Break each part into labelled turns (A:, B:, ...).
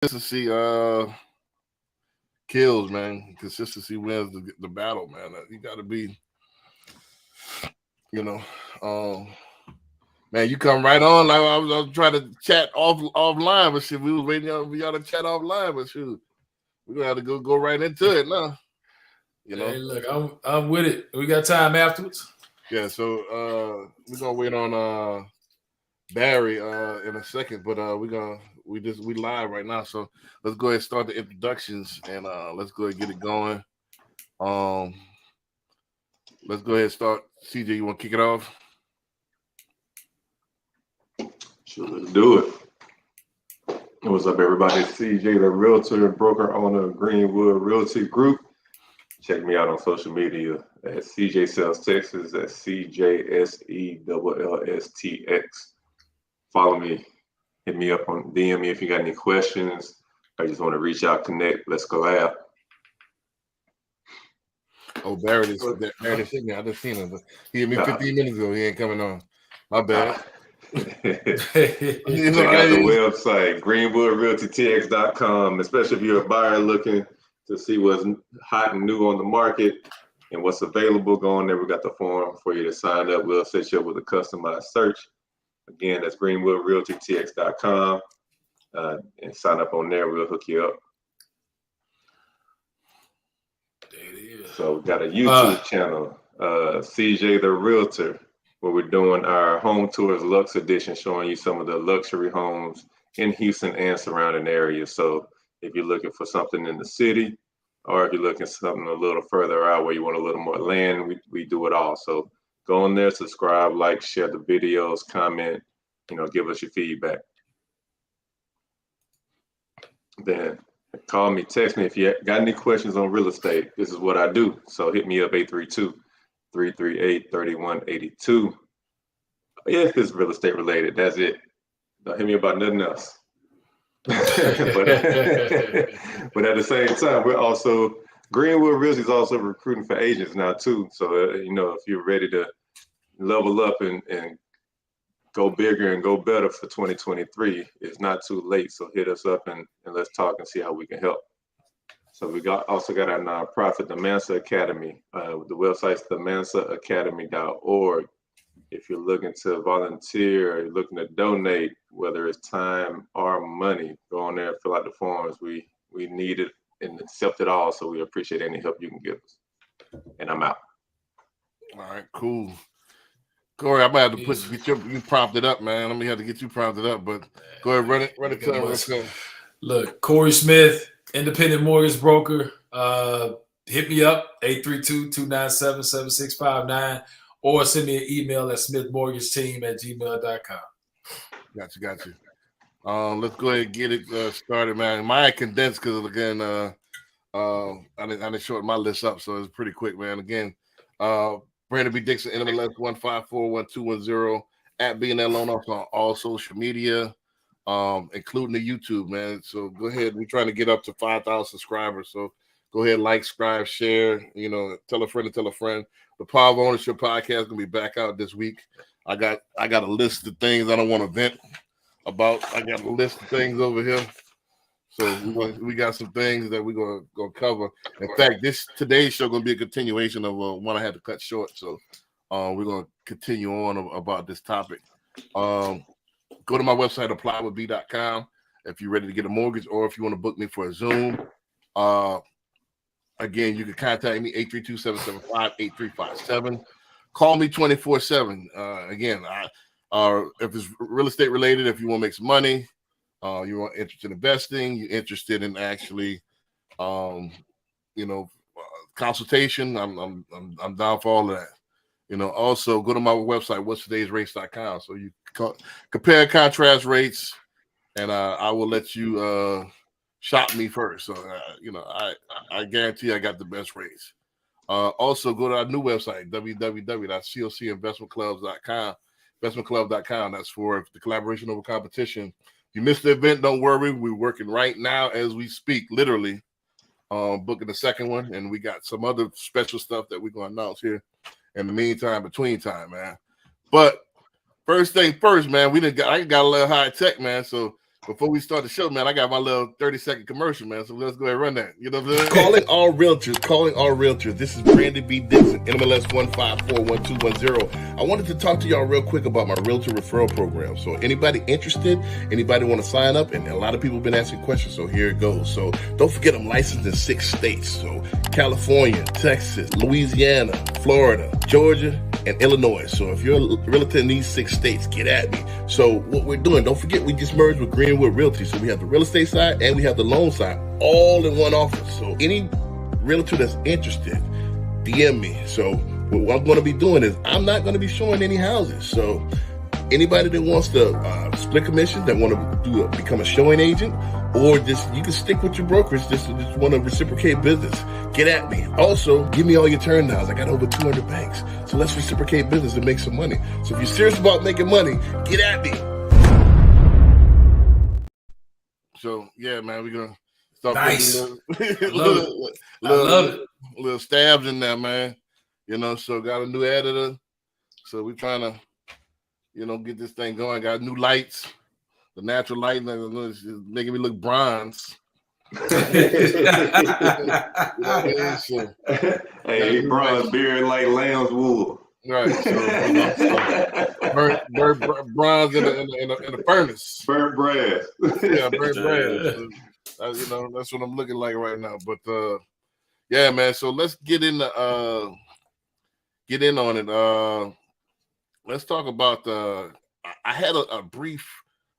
A: consistency kills, man. Consistency wins the battle, man. You got to be, you know, um, man. You come right on. Like I was trying to chat offline, but shit, we was waiting for y'all to chat offline, but shoot, we're gonna have to go right into it now. You know.
B: Hey, look, I'm with it. We got time afterwards.
A: Yeah. So we're gonna wait on Barry in a second, but we live right now, so let's go ahead and start the introductions and let's go ahead and get it going. Um, let's go ahead and start. CJ, you want to kick it off?
C: Sure, let's do it. What's up, everybody? It's CJ, the realtor and broker owner of Greenwood Realty Group. Check me out on social media at CJ Sells Texas, at CJSELLSTX. Follow me, hit me up on DM me if you got any questions. I just want to reach out, connect. Let's collab.
A: Oh, Barry is sitting there. I just seen him. He hit me 15 minutes ago. He ain't coming on. My bad.
C: Check out the website, greenwoodrealtytx.com, especially if you're a buyer looking to see what's hot and new on the market and what's available. Go on there. We got the form for you to sign up. We'll set you up with a customized search. Again, that's greenwoodrealtytx.com, and sign up on there. We'll hook you up. So we got a YouTube channel, CJ the Realtor, where we're doing our home tours Lux Edition, showing you some of the luxury homes in Houston and surrounding areas. So if you're looking for something in the city, or if you're looking for something a little further out where you want a little more land, we do it all. So go on there, subscribe, like, share the videos, comment, give us your feedback. Then call me, text me if you got any questions on real estate. This is what I do. So hit me up, 832-338-3182. If it's real estate related, that's it. Don't hit me about nothing else. but at the same time, we're also, Greenwood Realty is also recruiting for agents now too. So, if you're ready to level up and go bigger and go better for 2023, it's not too late. So hit us up and let's talk and see how we can help. So we also got our nonprofit, the Mansa Academy. The website's themansaacademy.org. If you're looking to volunteer or you're looking to donate, whether it's time or money, go on there and fill out the forms. We need it and accept it all. So we appreciate any help you can give us. And I'm out.
A: All right, cool. Corey, I might have to get you prompted up, man. I'm gonna have to get you prompted up, but go ahead, run it to him.
B: Look, Corey Smith, independent mortgage broker. Hit me up, 832-297-7659, or send me an email at smithmortgageteam@gmail.com.
A: Got you. Let's go ahead and get it started, man. Mine condensed because again, I didn't shorten my list up, so it's pretty quick, man. Again, Brandon B. Dixon, NMLS 1541210 at BNL Loan Officer on all social media, including the YouTube, man. So go ahead. We're trying to get up to 5,000 subscribers. So go ahead, like, subscribe, share, tell a friend to tell a friend. The Power of Ownership podcast is gonna be back out this week. I got a list of things I don't want to vent about. I got a list of things over here. So we got some things that we're gonna cover. In fact, today's show gonna be a continuation of one I had to cut short. So we're gonna continue on about this topic. Go to my website, applywithb.com, if you're ready to get a mortgage or if you want to book me for a Zoom. Again, you can contact me 832-775-8357. Call me 24/7. Again, if it's real estate related, if you want to make some money. You're interested in investing, you're interested in actually, consultation. I'm down for all of that. Also go to my website, whatstodaysrates.com. So you compare contrast rates, and I will let you shop me first. So I guarantee I got the best rates. Also go to our new website, www.cocinvestmentclubs.com. Investmentclub.com. That's for the collaboration over competition. You missed the event, don't worry. We're working right now as we speak, literally, booking the second one. And we got some other special stuff that we're going to announce here in the meantime, between time, man. But first thing first, man, I got a little high tech, man. So before we start the show, man, I got my little 30-second commercial, man. So let's go ahead and run that. You know what I'm saying? Calling all realtors. This is Brandon B. Dixon, NMLS 1541210. I wanted to talk to y'all real quick about my realtor referral program. So anybody interested, anybody want to sign up? And a lot of people have been asking questions, so here it goes. So don't forget, I'm licensed in 6 states. So California, Texas, Louisiana, Florida, Georgia, and Illinois. So if you're a realtor in these 6 states, get at me. So what we're doing, don't forget, we just merged with Greenwood Realty. So we have the real estate side and we have the loan side all in one office. So any realtor that's interested, DM me. So what I'm going to be doing is I'm not going to be showing any houses. So anybody that wants to split commission, that want to become a showing agent, or just you can stick with your brokerage, just want to reciprocate business, get at me. Also, give me all your turn downs. I got over 200 banks. So let's reciprocate business and make some money. So if you're serious about making money, get at me. So yeah, man, we're gonna start putting little stabs in there, man. You know, so got a new editor. So we're trying to, you know, get this thing going. Got new lights. The natural lighting is making me look bronze.
C: Hey, bronze beard like lamb's wool.
A: Right. So, bronze in the furnace.
C: Burnt brass.
A: Yeah, burnt brass. So, you know, that's what I'm looking like right now. But yeah, man. So let's get in on it. Let's talk about I had a brief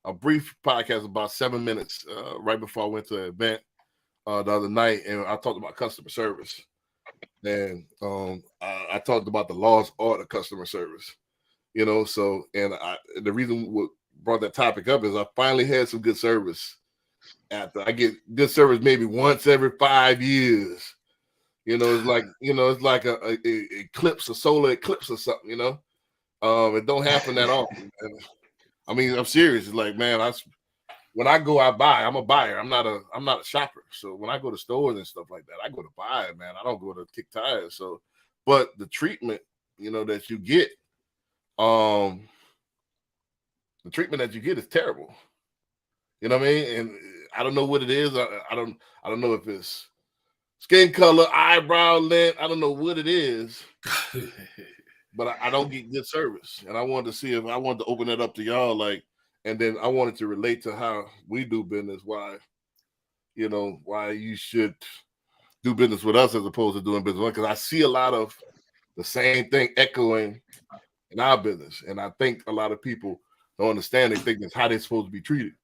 A: podcast about 7 minutes right before I went to an event the other night, and I talked about customer service. And I talked about the lost art of customer service, you know. So, and the reason what brought that topic up is I finally had some good service. After I get good service maybe once every 5 years, you know, it's like a eclipse, a solar eclipse or something, you know. It don't happen that often. And, I mean, I'm serious. It's like, man, when I go, I buy. I'm a buyer. I'm not a shopper. So when I go to stores and stuff like that, I go to buy, man. I don't go to kick tires. So, but the treatment, you know, that you get, is terrible. You know what I mean? And I don't know what it is. I don't know if it's skin color, eyebrow length. I don't know what it is. But I don't get good service. And I wanted to see if I wanted to open it up to y'all, like, and then I wanted to relate to how we do business, why you should do business with us as opposed to doing business. Because I see a lot of the same thing echoing in our business. And I think a lot of people don't understand. They think that's how they're supposed to be treated.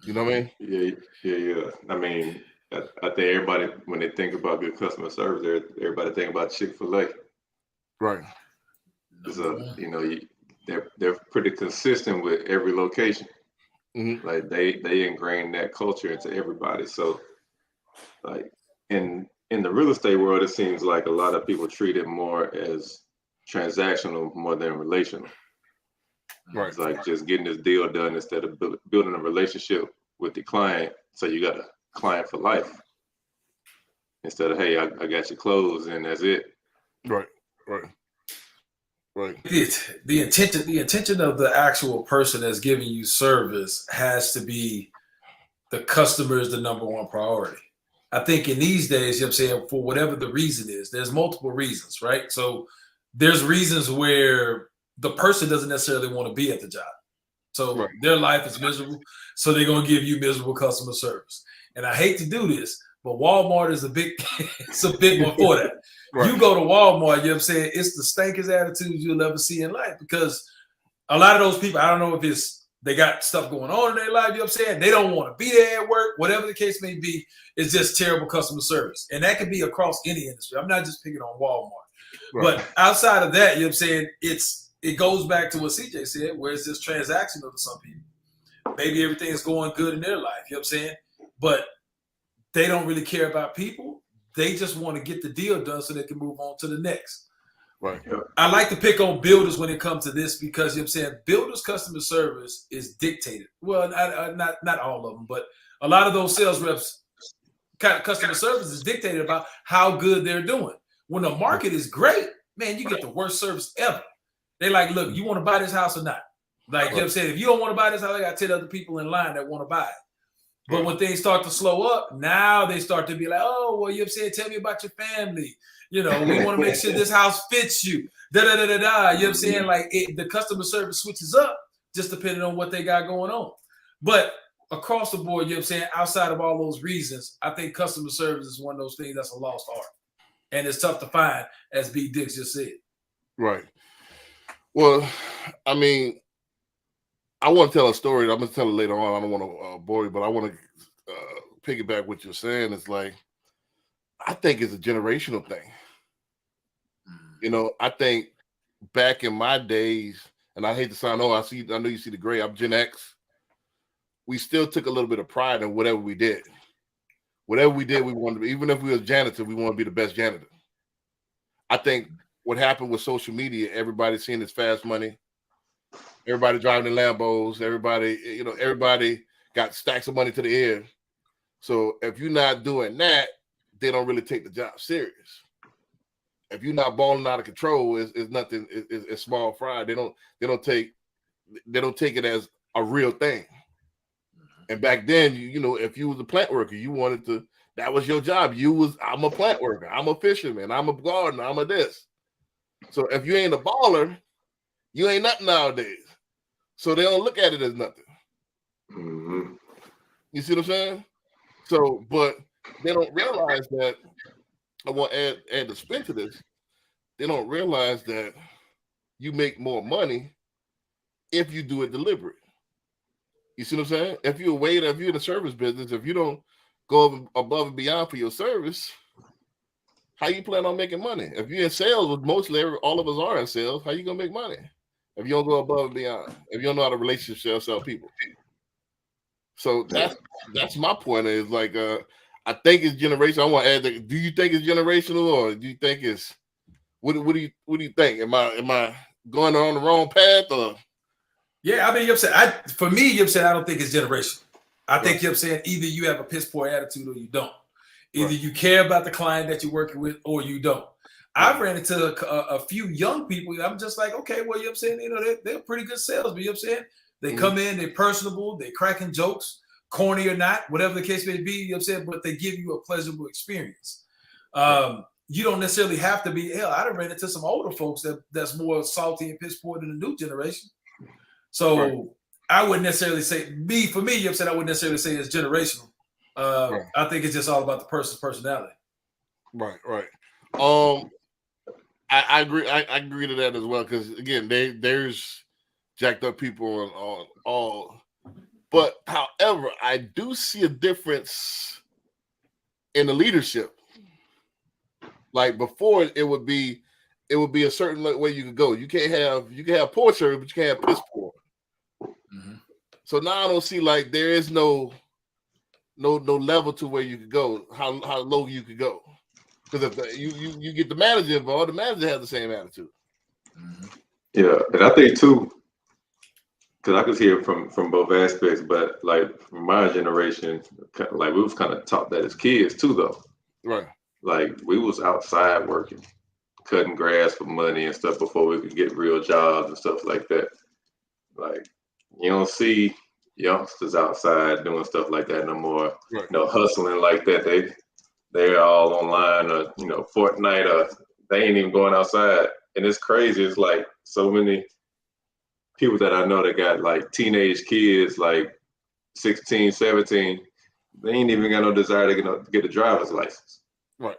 A: You know what I
C: mean? Yeah. I mean, I think everybody, when they think about good customer service, everybody think about Chick-fil-A.
A: Right.
C: So, you know, they're pretty consistent with every location. Mm-hmm. Like they ingrain that culture into everybody. So, like in the real estate world, it seems like a lot of people treat it more as transactional more than relational. Right. It's like just getting this deal done instead of building a relationship with the client. So you got a client for life instead of, hey, I got your clothes and that's it.
A: Right.
B: The intention of the actual person that's giving you service has to be the customer is the number one priority. I think in these days, you know what I'm saying, for whatever the reason is, there's multiple reasons, right? So there's reasons where the person doesn't necessarily want to be at the job. So their life is miserable. So they're going to give you miserable customer service. And I hate to do this, but Walmart is it's a big one for that. Right. You go to Walmart, you know what I'm saying, it's the stankest attitudes you'll ever see in life, because a lot of those people, I don't know if they got stuff going on in their life, you know what I'm saying, they don't want to be there at work, whatever the case may be, it's just terrible customer service. And that can be across any industry. I'm not just picking on Walmart. Right. But outside of that, you know what I'm saying, it goes back to what CJ said, where it's just transactional to some people. Maybe everything's going good in their life, you know what I'm saying, but they don't really care about people. They just want to get the deal done so they can move on to the next.
A: Right.
B: I like to pick on builders when it comes to this because, you know what I'm saying, builders' customer service is dictated. Well, not all of them, but a lot of those sales reps' customer service is dictated about how good they're doing. When the market is great, man, you get the worst service ever. They're like, look, you want to buy this house or not? Like, you know what I'm saying? If you don't want to buy this, I got 10 other people in line that want to buy it. But when things start to slow up, now they start to be like, oh, well, you know what I'm saying? Tell me about your family. You know, we want to make sure this house fits you. Da-da-da-da-da. You know what I'm saying? Like, the customer service switches up just depending on what they got going on. But across the board, you know what I'm saying? Outside of all those reasons, I think customer service is one of those things that's a lost art. And it's tough to find, as B. Dix just said.
A: Right. Well, I mean, I want to tell a story. I'm going to tell it later on. I don't want to bore you, but I want to piggyback what you're saying. It's like, I think it's a generational thing. You know, I think back in my days, and I hate to sound old, I know you see the gray, I'm Gen X. We still took a little bit of pride in whatever we did. Whatever we did, we wanted to be, even if we were a janitor, we want to be the best janitor. I think what happened with social media, everybody seeing this fast money, everybody driving in Lambos, everybody got stacks of money to the ear. So if you're not doing that, they don't really take the job serious. If you're not balling out of control, it's nothing. It's small fry. They don't take it as a real thing. And back then, you know, if you was a plant worker, you wanted to. That was your job. I'm a plant worker. I'm a fisherman. I'm a gardener. I'm a this. So if you ain't a baller, you ain't nothing nowadays. So they don't look at it as nothing.
C: Mm-hmm.
A: You see what I'm saying? So, but they don't realize that. I want to add the spin to this. They don't realize that you make more money if you do it deliberate. You see what I'm saying? If you're a waiter, if you're in the service business, if you don't go above and beyond for your service, how you plan on making money? If you're in sales, which mostly all of us are in sales, how you gonna make money? If you don't go above and beyond, if you don't know how to relationship sell people. So that's my point. Is like I think it's generational. I want to add that. Do you think it's generational, or do you think it's what do you think? Am I going on the wrong path, or?
B: Yeah, I mean, you know what I'm saying? For me, you know what I'm saying, I don't think it's generational. I think, you know what I'm saying, either you have a piss poor attitude or you don't. Either you care about the client that you're working with or you don't. I've ran into a few young people. I'm just like, okay, well, you know what I'm saying? You know, they're pretty good salesmen, you know what I'm saying? They come in, they're personable, they're cracking jokes, corny or not, whatever the case may be, you know what I'm saying? But they give you a pleasurable experience. You don't necessarily have to be, hell, I'd have ran into some older folks that's more salty and piss poor than the new generation. So I wouldn't necessarily say, for me, you know what I'm saying, I wouldn't necessarily say it's generational. I think it's just all about the person's personality.
A: Right. I agree. I agree to that as well, because again, there's jacked up people on all. But however, I do see a difference in the leadership. Like before, it would be a certain way you could go. You can have poor service, but you can't have piss poor. Mm-hmm. So now I don't see like there is no level to where you could go, how low you could go. Because if you get the manager involved, the manager has the same attitude.
C: Mm-hmm. Yeah, and I think too, because I could hear from both aspects, but like from my generation, like we was kind of taught that as kids too, though.
A: Right.
C: Like we was outside working, cutting grass for money and stuff before we could get real jobs and stuff like that. Like you don't see youngsters outside doing stuff like that no more. Right. You know, hustling like that. They're all online or, you know, Fortnite, or they ain't even going outside. And it's crazy. It's like so many people that I know that got like teenage kids, like 16, 17, they ain't even got no desire to get a driver's license.
A: Right.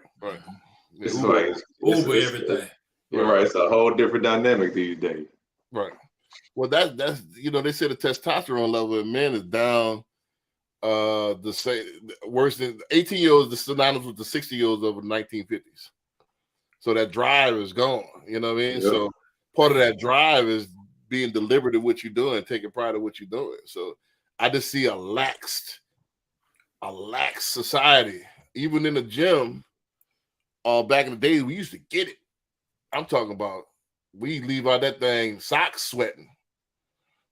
C: It's like
B: Uber everything.
C: Right. It's a whole different dynamic these days.
A: Right. Well, that's you know, they say the testosterone level in men is down worse than 18-year-olds, the synonymous with the 60-year-olds of the 1950s. So that drive is gone. You know what I mean? Yep. So part of that drive is being deliberate in what you're doing, taking pride in what you're doing. So I just see a lax society. Even in the gym, back in the days, we used to get it. I'm talking about we leave out that thing socks sweating.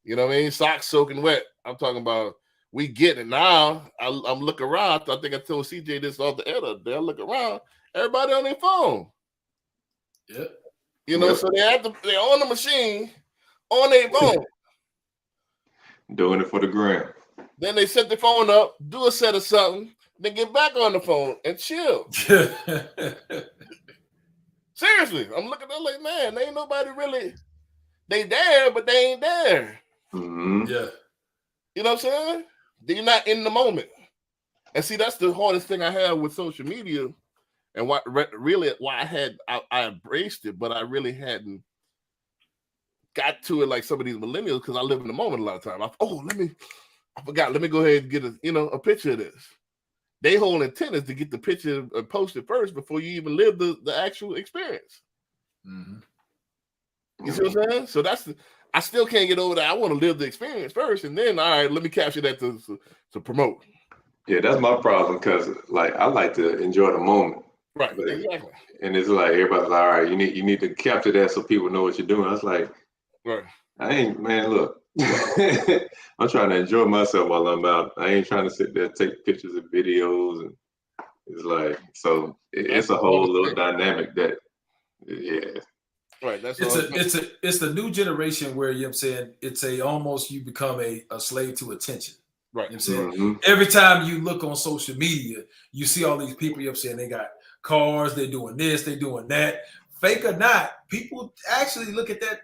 A: You know what I mean? Socks soaking wet. I'm talking about we get it now. I'm looking around. I think I told CJ this off the air. I look around. Everybody on their phone.
B: Yeah.
A: You know, so they're on the machine on their phone.
C: Doing it for the gram.
A: Then they set the phone up, do a set of something, then get back on the phone and chill. Seriously, I'm looking at them like, man, ain't nobody really. They there, but they ain't there.
C: Mm-hmm.
B: Yeah.
A: You know what I'm saying? You're not in the moment. And see, that's the hardest thing I have with social media, and why I embraced it, but I really hadn't got to it like some of these millennials because I live in the moment a lot of time. I forgot. Let me go ahead and get a picture of this. They whole intent is to get the picture posted first before you even live the actual experience.
B: Mm-hmm.
A: You see what I'm saying? So I still can't get over that. I want to live the experience first, and then all right, let me capture that to promote.
C: Yeah, that's my problem because like I like to enjoy the moment.
A: Right, exactly.
C: And it's like everybody's like, all right, you need to capture that so people know what you're doing. I was like,
A: right.
C: Look, I'm trying to enjoy myself while I'm out. I ain't trying to sit there take pictures and videos, and it's like it's a whole little dynamic that
A: Right.
B: It's the new generation where, you know what I'm saying, it's almost you become a slave to attention.
A: Right.
B: You know what I'm saying?
C: Mm-hmm.
B: Every time you look on social media, you see all these people, you know what I'm saying, they got cars, they're doing this, they're doing that. Fake or not, people actually look at that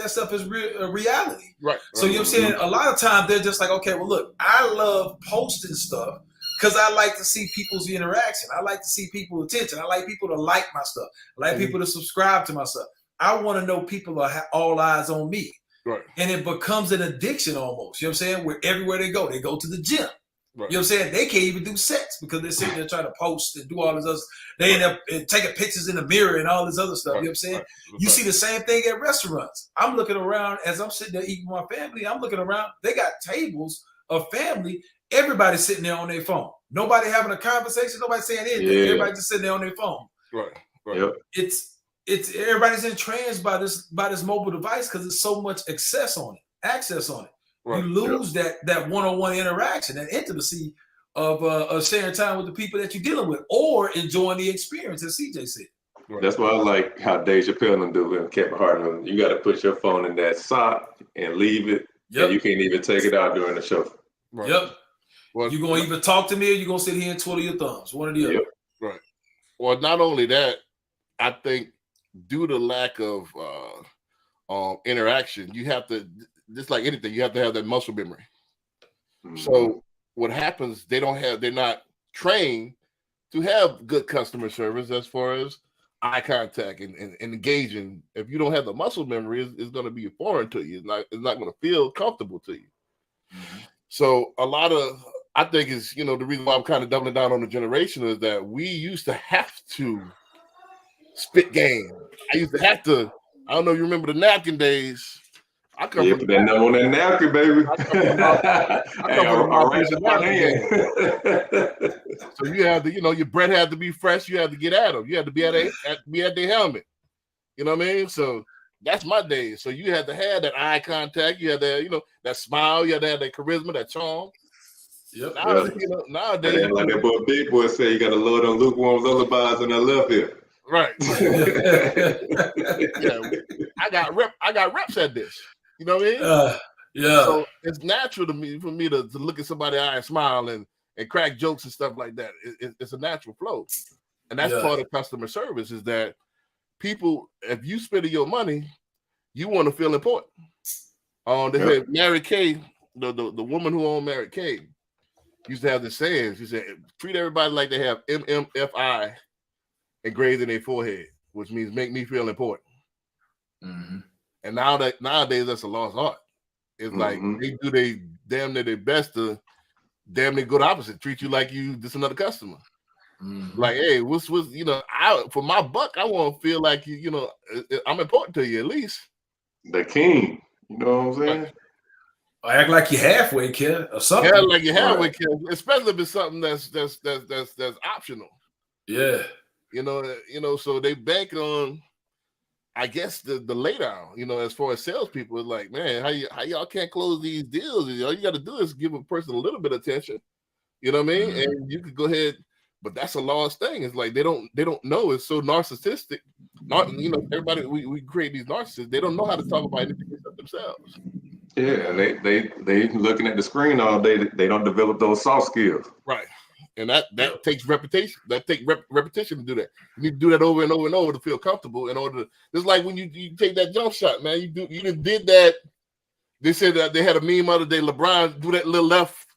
B: stuff as reality.
A: Right.
B: So you know what I'm saying? A lot of times they're just like, okay, well, look, I love posting stuff because I like to see people's interaction. I like to see people's attention. I like people to like my stuff. I like people to subscribe to my stuff. I want to know people are all eyes on me.
A: Right.
B: And it becomes an addiction almost. You know what I'm saying? Where everywhere they go to the gym. Right. You know what I'm saying? They can't even do sex because they're sitting there trying to post and do all this other. They end up taking pictures in the mirror and all this other stuff. You know what I'm saying? You see the same thing at restaurants. I'm looking around as I'm sitting there eating with my family. I'm looking around. They got tables of family. Everybody's sitting there on their phone. Nobody having a conversation. Nobody saying anything. Yeah. Everybody just sitting there on their phone.
A: Right.
C: Yep.
B: It's everybody's entranced by this mobile device because there's so much access on it. Right. You lose that one-on-one interaction, that intimacy of sharing time with the people that you're dealing with, or enjoying the experience, as CJ said.
C: Right. That's why I like how Dave Chappelle do and Kevin Hart. You got to put your phone in that sock and leave it. Yep. And you can't even take it out during the show.
B: Right. Yep. Well, you're gonna either talk to me or you're gonna sit here and twiddle your thumbs. One or the other.
A: Right. Well, not only that, I think due to lack of interaction, you have to, just like anything, you have to have that muscle memory. Mm-hmm. So what happens, they're not trained to have good customer service as far as eye contact and engaging. If you don't have the muscle memory, it's going to be foreign to you. It's not going to feel comfortable to you. Mm-hmm. So I think is, the reason why I'm kind of doubling down on the generation is that we used to have to spit game. I used to have to. I don't know if you remember the napkin days. I come from
C: that number on that napkin, baby.
A: I come from So you had to, your bread had to be fresh. You had to get at them. You had to be at their helmet. You know what I mean? So that's my days. So you had to have that eye contact. You had to, that smile. You had to have that charisma, that charm.
B: Yep.
A: Nowadays,
C: like that big boy say, you got to load on lukewarm lullabies on that left here.
A: Right. I got reps at this. You know what I mean?
B: Yeah.
A: So it's natural for me to look at somebody's eye and smile and crack jokes and stuff like that. It's a natural flow. And that's part of customer service is that people, if you spending your money, you want to feel important. They said Mary Kay, the woman who owned Mary Kay, used to have this saying. She said, treat everybody like they have MMFI engraved in their forehead, which means make me feel important. Mm-hmm. And nowadays that's a lost art. It's like they do damn near their best to damn near go the opposite, treat you like you just another customer. Mm-hmm. Like, hey, what's for my buck, I want to feel like I'm important to you at least.
C: The king, you know what I'm saying?
B: Right. Act like you're halfway, kid, or something.
A: Yeah, like you're halfway, kid, especially if it's something that's optional.
B: Yeah.
A: So they bank on, I guess, the later, as far as salespeople, it's like, man, how y'all can't close these deals? All you got to do is give a person a little bit of attention. You know what I mean? Mm-hmm. And you could go ahead, but that's a lost thing. It's like they don't know. It's so narcissistic. Everybody we create these narcissists. They don't know how to talk about anything except themselves.
C: Yeah, and they looking at the screen all day. They don't develop those soft skills.
A: Right. And that takes repetition. That takes repetition to do that. You need to do that over and over and over to feel comfortable. In order to, it's like when you take that jump shot, man. You just did that. They said that they had a meme other day. LeBron do that little left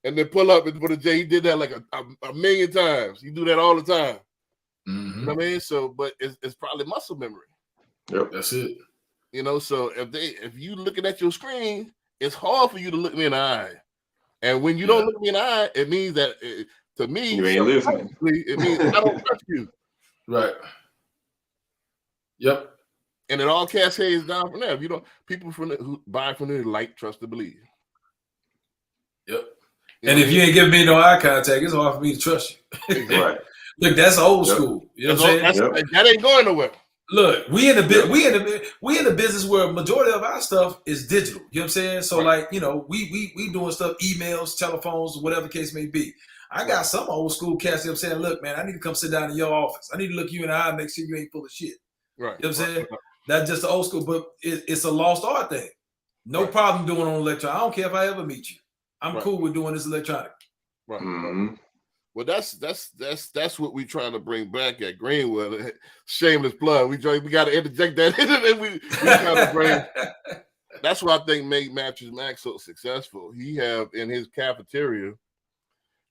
A: and then pull up and put a J. He did that like a million times. You do that all the time.
B: Mm-hmm.
A: You know what I mean? So, but it's probably muscle memory.
C: Yep,
B: that's it.
A: You know, so if you looking at your screen, it's hard for you to look me in the eye. And when you don't look me in the eye, it means that to me,
C: you ain't listening.
A: It means I don't trust you.
B: Right. Yep.
A: And it all cascades down from there. If you don't, people who buy from there like, trust, and believe.
B: Yep. And if you ain't giving me no eye contact, it's hard for me to trust you.
C: Right.
B: Look, that's old school. You know what I'm saying?
A: That ain't going nowhere.
B: Look, we in the business where majority of our stuff is digital. You know what I'm saying? So like, you know, we doing stuff, emails, telephones, whatever the case may be. I got some old school cats. You know what I'm saying? Look, man, I need to come sit down in your office. I need to look you in the eye and make sure you ain't full of shit.
A: Right.
B: You know what I'm saying? That's just the old school, but it's a lost art thing. No problem doing on electronic. I don't care if I ever meet you. I'm cool with doing this electronic.
A: Right.
C: Mm-hmm.
A: Well, that's what we trying to bring back at Greenwood. Shameless plug. We got to interject that in, and we trying to bring. That's what I think made Mattress Mac so successful. He have in his cafeteria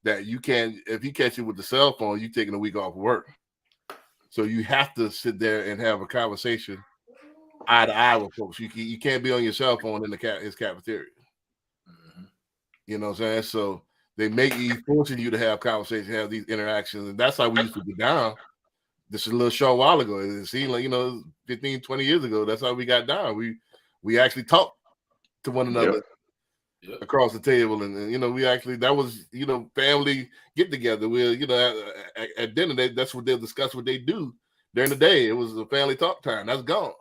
A: that you can, if he catch you with the cell phone, you taking a week off of work. So you have to sit there and have a conversation eye to eye with folks. You can't be on your cell phone in his cafeteria. Mm-hmm. You know what I'm saying? So they make you, forcing you to have conversations, have these interactions. And that's how we used to get down. This is a little short while ago. It seemed like, 15, 20 years ago, that's how we got down. We actually talked to one another across the table. And we actually, that was, family get together. At dinner, that's what they'll discuss what they do during the day. It was a family talk time. That's gone.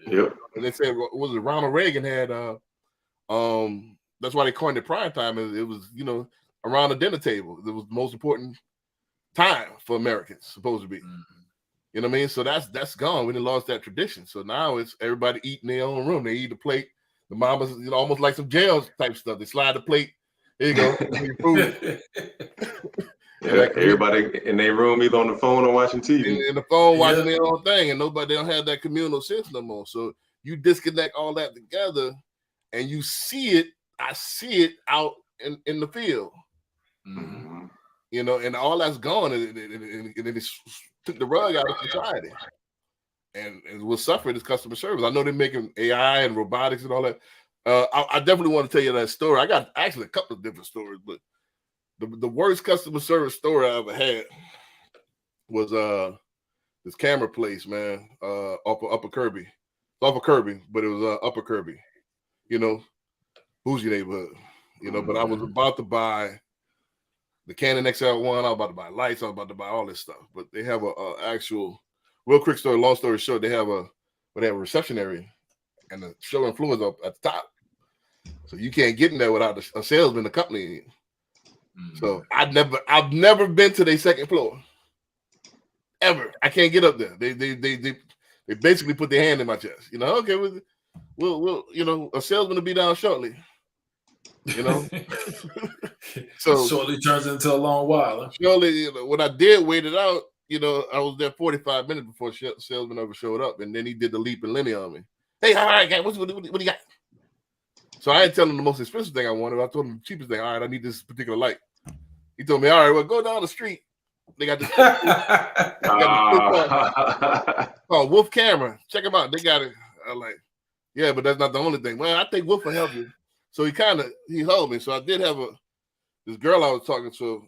C: Yep.
A: And they said, was it Ronald Reagan had, that's why they coined it prime time. It was, around the dinner table. It was the most important time for Americans, supposed to be. Mm-hmm. You know what I mean? So that's gone. We done lost that tradition. So now it's everybody eating their own room. They eat the plate. The mamas, almost like some jail type stuff. They slide the plate. There you go.
C: Everybody in their room either on the phone or watching TV.
A: In the phone watching their own thing, and nobody don't have that communal sense no more. So you disconnect all that together, and you see it. I see it out in the field. Mm-hmm. And all that's gone, and it took the rug out of society, and what suffered is customer service. I know they're making AI and robotics and all that. I definitely want to tell you that story. I got actually a couple of different stories, but the worst customer service story I ever had was this camera place, man, Upper Kirby. It's off of Kirby, but it was Upper Kirby, bougie neighborhood, but I was about to buy the Canon XL1. I was about to buy lights. I was about to buy all this stuff, but they have a actual, real quick story, long story short, they have a reception area and the show and fluids up at the top. So you can't get in there without a salesman accompanying you. Mm-hmm. So I've never been to their second floor. Ever. I can't get up there. They basically put their hand in my chest. Okay, we'll a salesman will be down shortly. So
B: shortly turns into a long while. Huh?
A: Surely, when I did wait it out, I was there 45 minutes before salesman ever showed up, and then he did the leap and Lenny on me. Hey, all right, guy, what do you got? So I didn't tell him the most expensive thing I wanted. I told him the cheapest thing. All right, I need this particular light. He told me, all right, well, go down the street. They got this. Oh, Wolf camera. Check them out. They got it. I'm like, yeah, but that's not the only thing. Well, I think Wolf will help you. So he helped me. So I did have this girl I was talking to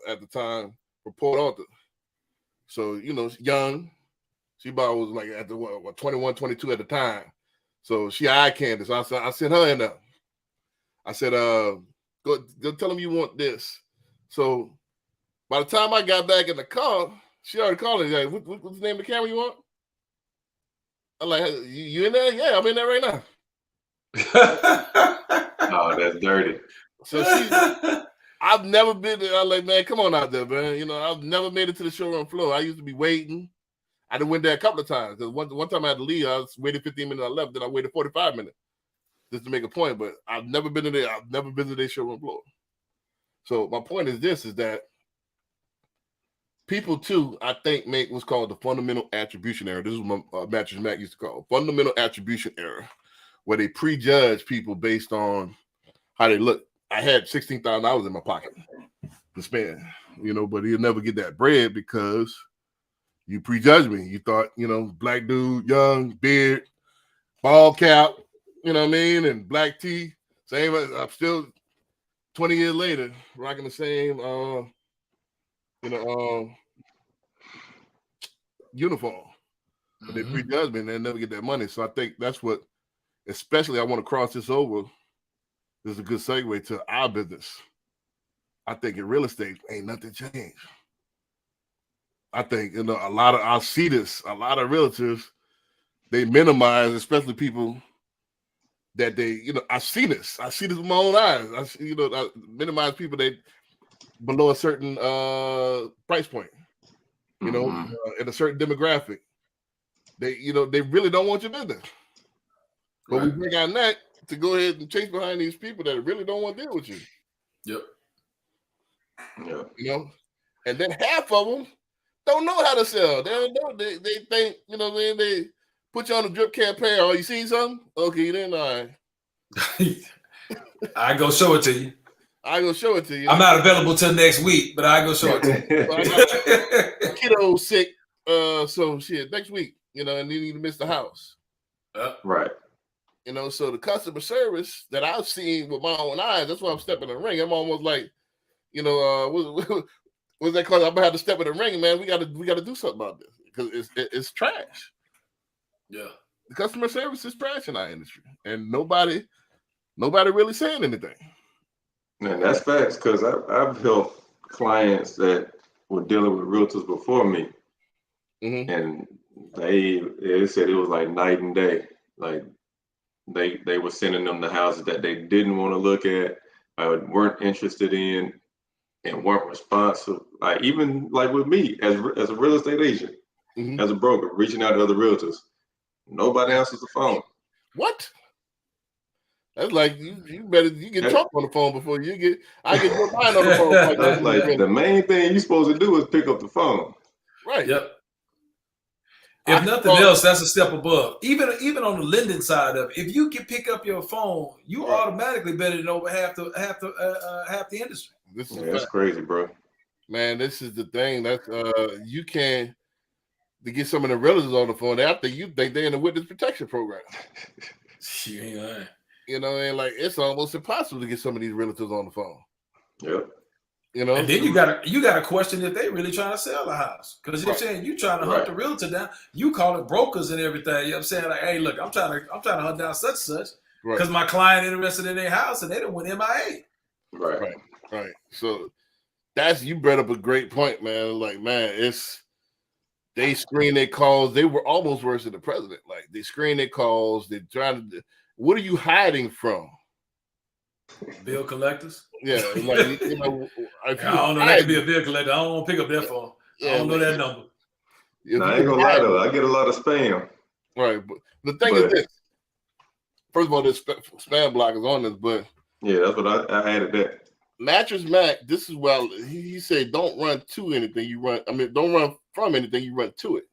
A: at the time from Port Arthur. So, young. She about was like at the 21, 22 at the time. So she eye candy. So I sent her in there. I said, go tell him you want this. So by the time I got back in the car, she already called me. Like, what's the name of the camera you want? I'm like, you in there? Yeah, I'm in there right now.
C: Oh, that's dirty.
A: So I've never been there. I'm like, man, come on out there, man. I've never made it to the showroom floor. I used to be waiting. I done went there a couple of times. Because one time I had to leave, I was waiting 15 minutes, I left, then I waited 45 minutes. just to make a point, but I've never been to their showroom floor. So my point is this: is that people too, I think, make what's called the fundamental attribution error. This is what Mattress Mac used to call fundamental attribution error, where they prejudge people based on how they look. I had $16,000 in my pocket to spend, but you'll never get that bread because you prejudged me. You thought, black dude, young, beard, bald cap, you know what I mean, and black tee. Same. I'm still 20 years later rocking the same, uniform. But they prejudge me and they never get that money. So I think that's what, especially I want to cross this over. This is a good segue to our business. I think in real estate, ain't nothing changed. I think, I see this, a lot of realtors, they minimize, especially people that they, I see this with my own eyes. I minimize people that below a certain price point, in a certain demographic. They really don't want your business. But we bring our neck to go ahead and chase behind these people that really don't want to deal with you.
B: Yep.
C: Yeah.
A: And then half of them don't know how to sell. They don't know. They think, they put you on a drip campaign. Oh, you see something? Okay, then all right.
B: I go show it to you.
A: I'm
B: not available till next week, but I go show it to you.
A: So I got kiddo sick. So shit, next week, and you need to miss the house.
C: Right.
A: So the customer service that I've seen with my own eyes, that's why I'm stepping in the ring. I'm almost like, what's that called? I'm gonna have to step in the ring, man. We gotta do something about this because it's trash.
B: Yeah.
A: The customer service is trash in our industry, and nobody really saying anything.
C: Man, that's facts because I've helped clients that were dealing with realtors before me, and they said it was like night and day. Like they were sending them the houses that they didn't want to look at, weren't interested in, and weren't responsive. Like even like with me as a real estate agent, as a broker, reaching out to other realtors, nobody answers the phone.
A: What? That's like you get Trump on the phone before I get your line on the phone.
C: That's like the main thing you're supposed to do is pick up the phone.
A: Right.
B: Yep. If nothing else, that's a step above. Even on the lending side of it, if you can pick up your phone, you automatically better than over half the industry.
C: That's crazy, bro.
A: Man, this is the thing. That's you can to get some of the relatives on the phone after you think they're in the witness protection program.
B: You ain't lying.
A: And like it's almost impossible to get some of these realtors on the phone.
C: Yep.
B: And then you got to question if they really trying to sell a house. Because you're saying you trying to hunt the realtor down, you call it brokers and everything. You know what I'm saying? Like, hey, look, I'm trying to hunt down such because my client interested in their house and they didn't win MIA.
A: Right. So you brought up a great point, man. Like, man, they screen their calls. They were almost worse than the president. Like they screen their calls. They're trying to. What are you hiding from?
B: Bill collectors?
A: Yeah, like I don't know.
B: That could be a bill collector. I don't want to pick up that phone. I don't know that number.
C: I ain't gonna lie though. I get a lot of spam.
A: Right, but the thing is this. First of all, there's spam blockers on this, but
C: yeah, that's what I added that.
A: Mattress Mac. This is why he said, don't run to anything. Don't run from anything. You run to it.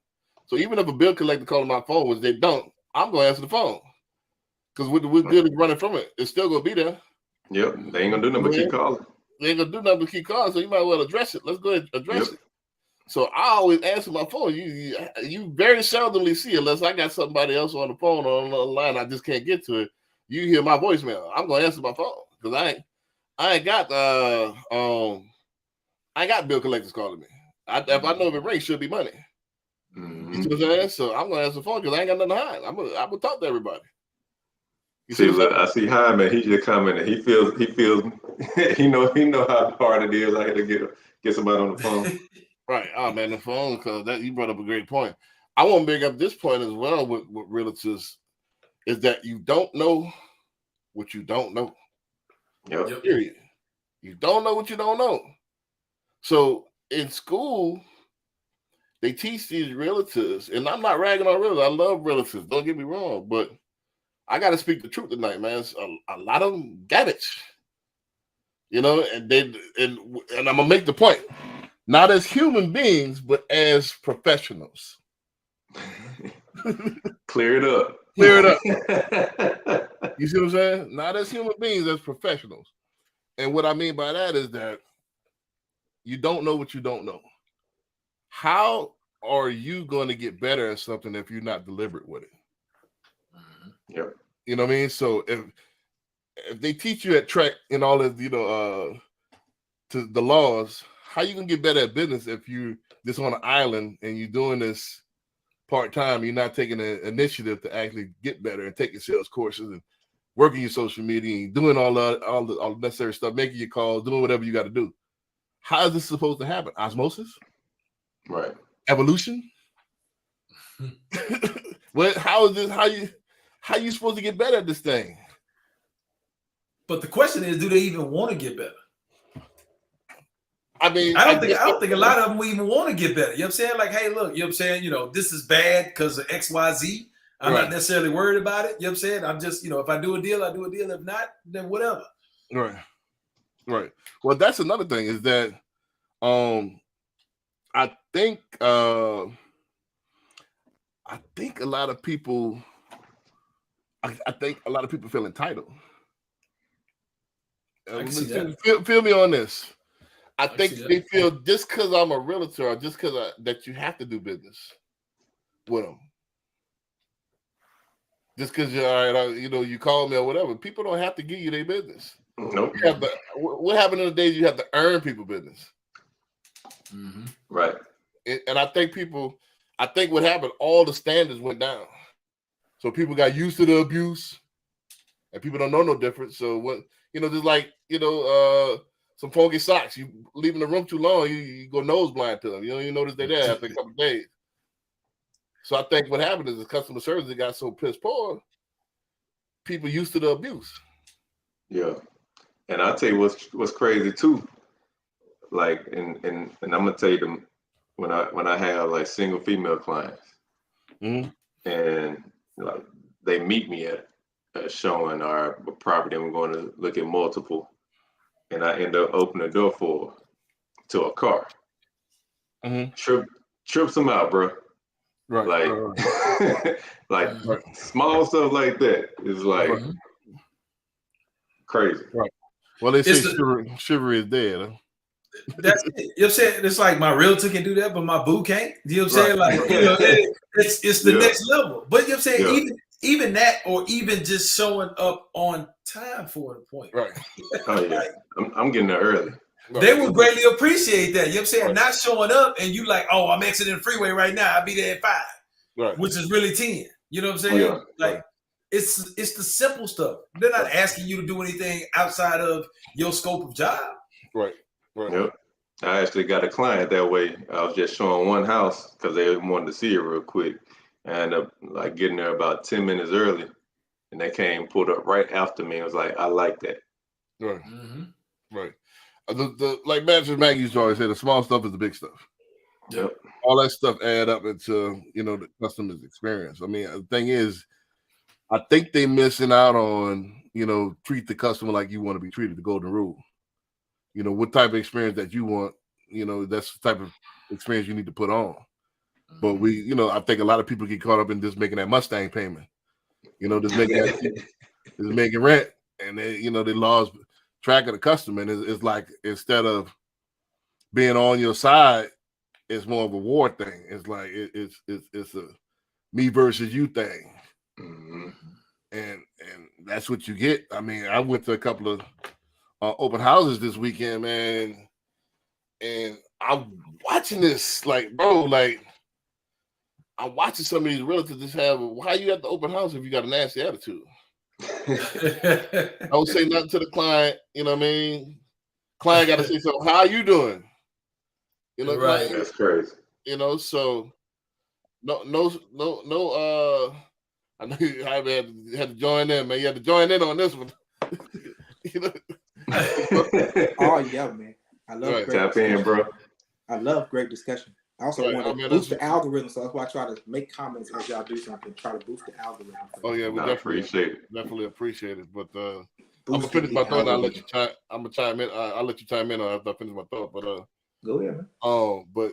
A: So even if a bill collector calling my phone, which they don't, I'm gonna answer the phone because we're good at running from it. It's still gonna be there.
C: Yep, they ain't gonna do nothing but keep calling.
A: They ain't gonna do nothing but keep calling, so you might well address it. Let's go ahead and address it. So I always answer my phone. You very seldomly see, unless I got somebody else on the phone or on the line, I just can't get to it. You hear my voicemail. I'm gonna answer my phone because I ain't got bill collectors calling me. If I know if it rings, should be money. You see what I'm saying? So I'm gonna answer the phone because I ain't got nothing to hide. I'm gonna talk to everybody.
C: Look, I see Hyman. He just commented. He feels. he know how hard it is. I had to get somebody on the phone.
A: Right. Oh man, the phone, because you brought up a great point. I want to bring up this point as well with realtors is that you don't know what you don't know.
C: Yep.
A: Period. You don't know what you don't know. So in school, they teach these realtors, and I'm not ragging on realtors. I love realtors. Don't get me wrong, but I got to speak the truth tonight, man. It's a lot of them garbage. And I'm gonna make the point, not as human beings, but as professionals.
C: Clear it up.
A: Clear it up. You see what I'm saying? Not as human beings, as professionals. And what I mean by that is that you don't know what you don't know. How are you going to get better at something if you're not deliberate with it?
C: Yep.
A: You know what I mean? So if they teach you at Trek and all of to the laws, how you gonna get better at business if you just on an island and you're doing this part-time, you're not taking an initiative to actually get better and taking sales courses and working your social media and doing all the necessary stuff, making your calls, doing whatever you got to do. How is this supposed to happen? Osmosis?
C: Right.
A: Evolution? How is this? How you supposed to get better at this thing?
B: But the question is, do they even want to get better?
A: I mean,
B: I don't think a lot of them even want to get better. You know what I'm saying? Like, hey, look, you know what I'm saying? This is bad because of XYZ. I'm not necessarily worried about it. You know what I'm saying? I'm just, if I do a deal, I do a deal. If not, then whatever.
A: Right. Well, that's another thing is that I think a lot of people feel entitled. Feel me on this. I think they feel just because I'm a realtor or just because that you have to do business with them. Just because you're all right, you call me or whatever. People don't have to give you their business.
C: Nope.
A: What happened in the days you have to earn people business?
B: Mm-hmm.
C: Right.
A: And I think what happened, all the standards went down. So people got used to the abuse, and people don't know no difference. So what, just like, some funky socks. You leave in the room too long, you go nose blind to them. You notice they're there after a couple of days. So I think what happened is the customer service that got so piss poor, people used to the abuse.
C: Yeah. And I'll tell you what's crazy too. Like, and I'm gonna tell you them when I have like single female clients,
A: mm-hmm.
C: and like they meet me at showing our property, and we're going to look at multiple, and I end up opening the door to a car.
A: Mm-hmm.
C: Trips them out, bro.
A: Right.
C: Like small stuff like that is like crazy.
A: Right. Well, they say chivalry is dead. Huh?
B: That's it. You know what I'm saying? It's like my realtor can do that, but my boo can't. You know what I'm saying? Like, it's the next level. But you know what I'm saying? Even that, or even just showing up on time for an appointment.
A: Right.
C: Oh yeah. I'm getting there early.
B: They would greatly appreciate that. You know what I'm saying? Right. Not showing up and you like, oh, I'm exiting the freeway right now. I'll be there at 5.
A: Right.
B: Which is really 10. You know what I'm saying?
C: Yeah.
B: Like, it's the simple stuff. They're not asking you to do anything outside of your scope of job.
A: Right.
C: Yep. I actually got a client that way. I was just showing one house because they wanted to see it real quick. I ended up like getting there about 10 minutes early, and they pulled up right after me. I was like, I like that.
A: Right.
B: Mm-hmm.
A: Right. Like Manager Mac used to always say, the small stuff is the big stuff.
C: Yep.
A: All that stuff add up into the customer's experience. I mean, the thing is, I think they missing out on treat the customer like you want to be treated. The golden rule. What type of experience that you want. That's the type of experience you need to put on. But I think a lot of people get caught up in just making that Mustang payment. Just making rent, and they lost track of the customer. And it's like, instead of being on your side, it's more of a war thing. It's like it's a me versus you thing.
C: Mm-hmm.
A: And that's what you get. I mean, I went to a couple of open houses this weekend, man, and I'm watching this, like, bro, like, I'm watching some of these realtors just have, why you at the open house if you got a nasty attitude? I don't say nothing to the client, you know what I mean? Client got to say something. How are you doing?
B: Right.
C: That's crazy.
A: So no. I know you had to join in, man. You had to join in on this one.
D: Oh yeah, man. I love
C: tap in, bro.
D: I love great discussion. I also
A: Right,
D: want
A: I
D: to
A: mean,
D: boost
A: that's-
D: the algorithm, so that's why I try to make comments as y'all do something. Try to boost the algorithm.
A: Oh yeah, we
C: I
A: definitely
C: appreciate it.
A: But I'm gonna
D: Boosting
A: finish
D: the
A: my thought. And I'll let
D: algorithm.
A: you chime. I'm gonna chime in. I'll let you chime in after I finish my thought. But
D: Go ahead, man.
A: but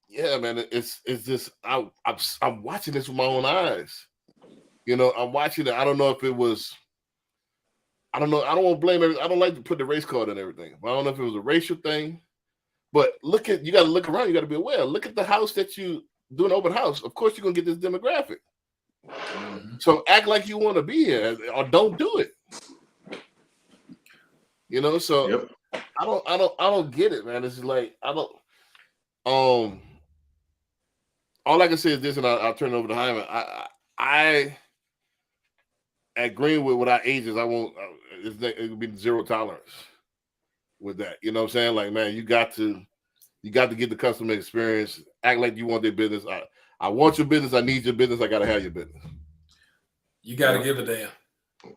A: yeah, man, it's just I'm watching this with my own eyes. You know, I'm watching it. I don't know if it was. I don't know. I don't want to blame everything. I don't like to put the race card on everything. But I don't know if it was a racial thing. But you got to look around. You got to be aware. Look at the house that you do an open house. Of course, you're gonna get this demographic.
B: Mm-hmm.
A: So act like you want to be here, or don't do it. You know. So
C: Yep.
A: I don't get it, man. It's just like I don't. All I can say is this, and I'll turn it over to Hyman. I at Greenwood with our agents, I won't. It would be zero tolerance with that. You know what I'm saying? Like, man, you got to get the customer experience. Act like you want their business. I want your business. I need your business. I gotta have your business.
B: You got to give a damn.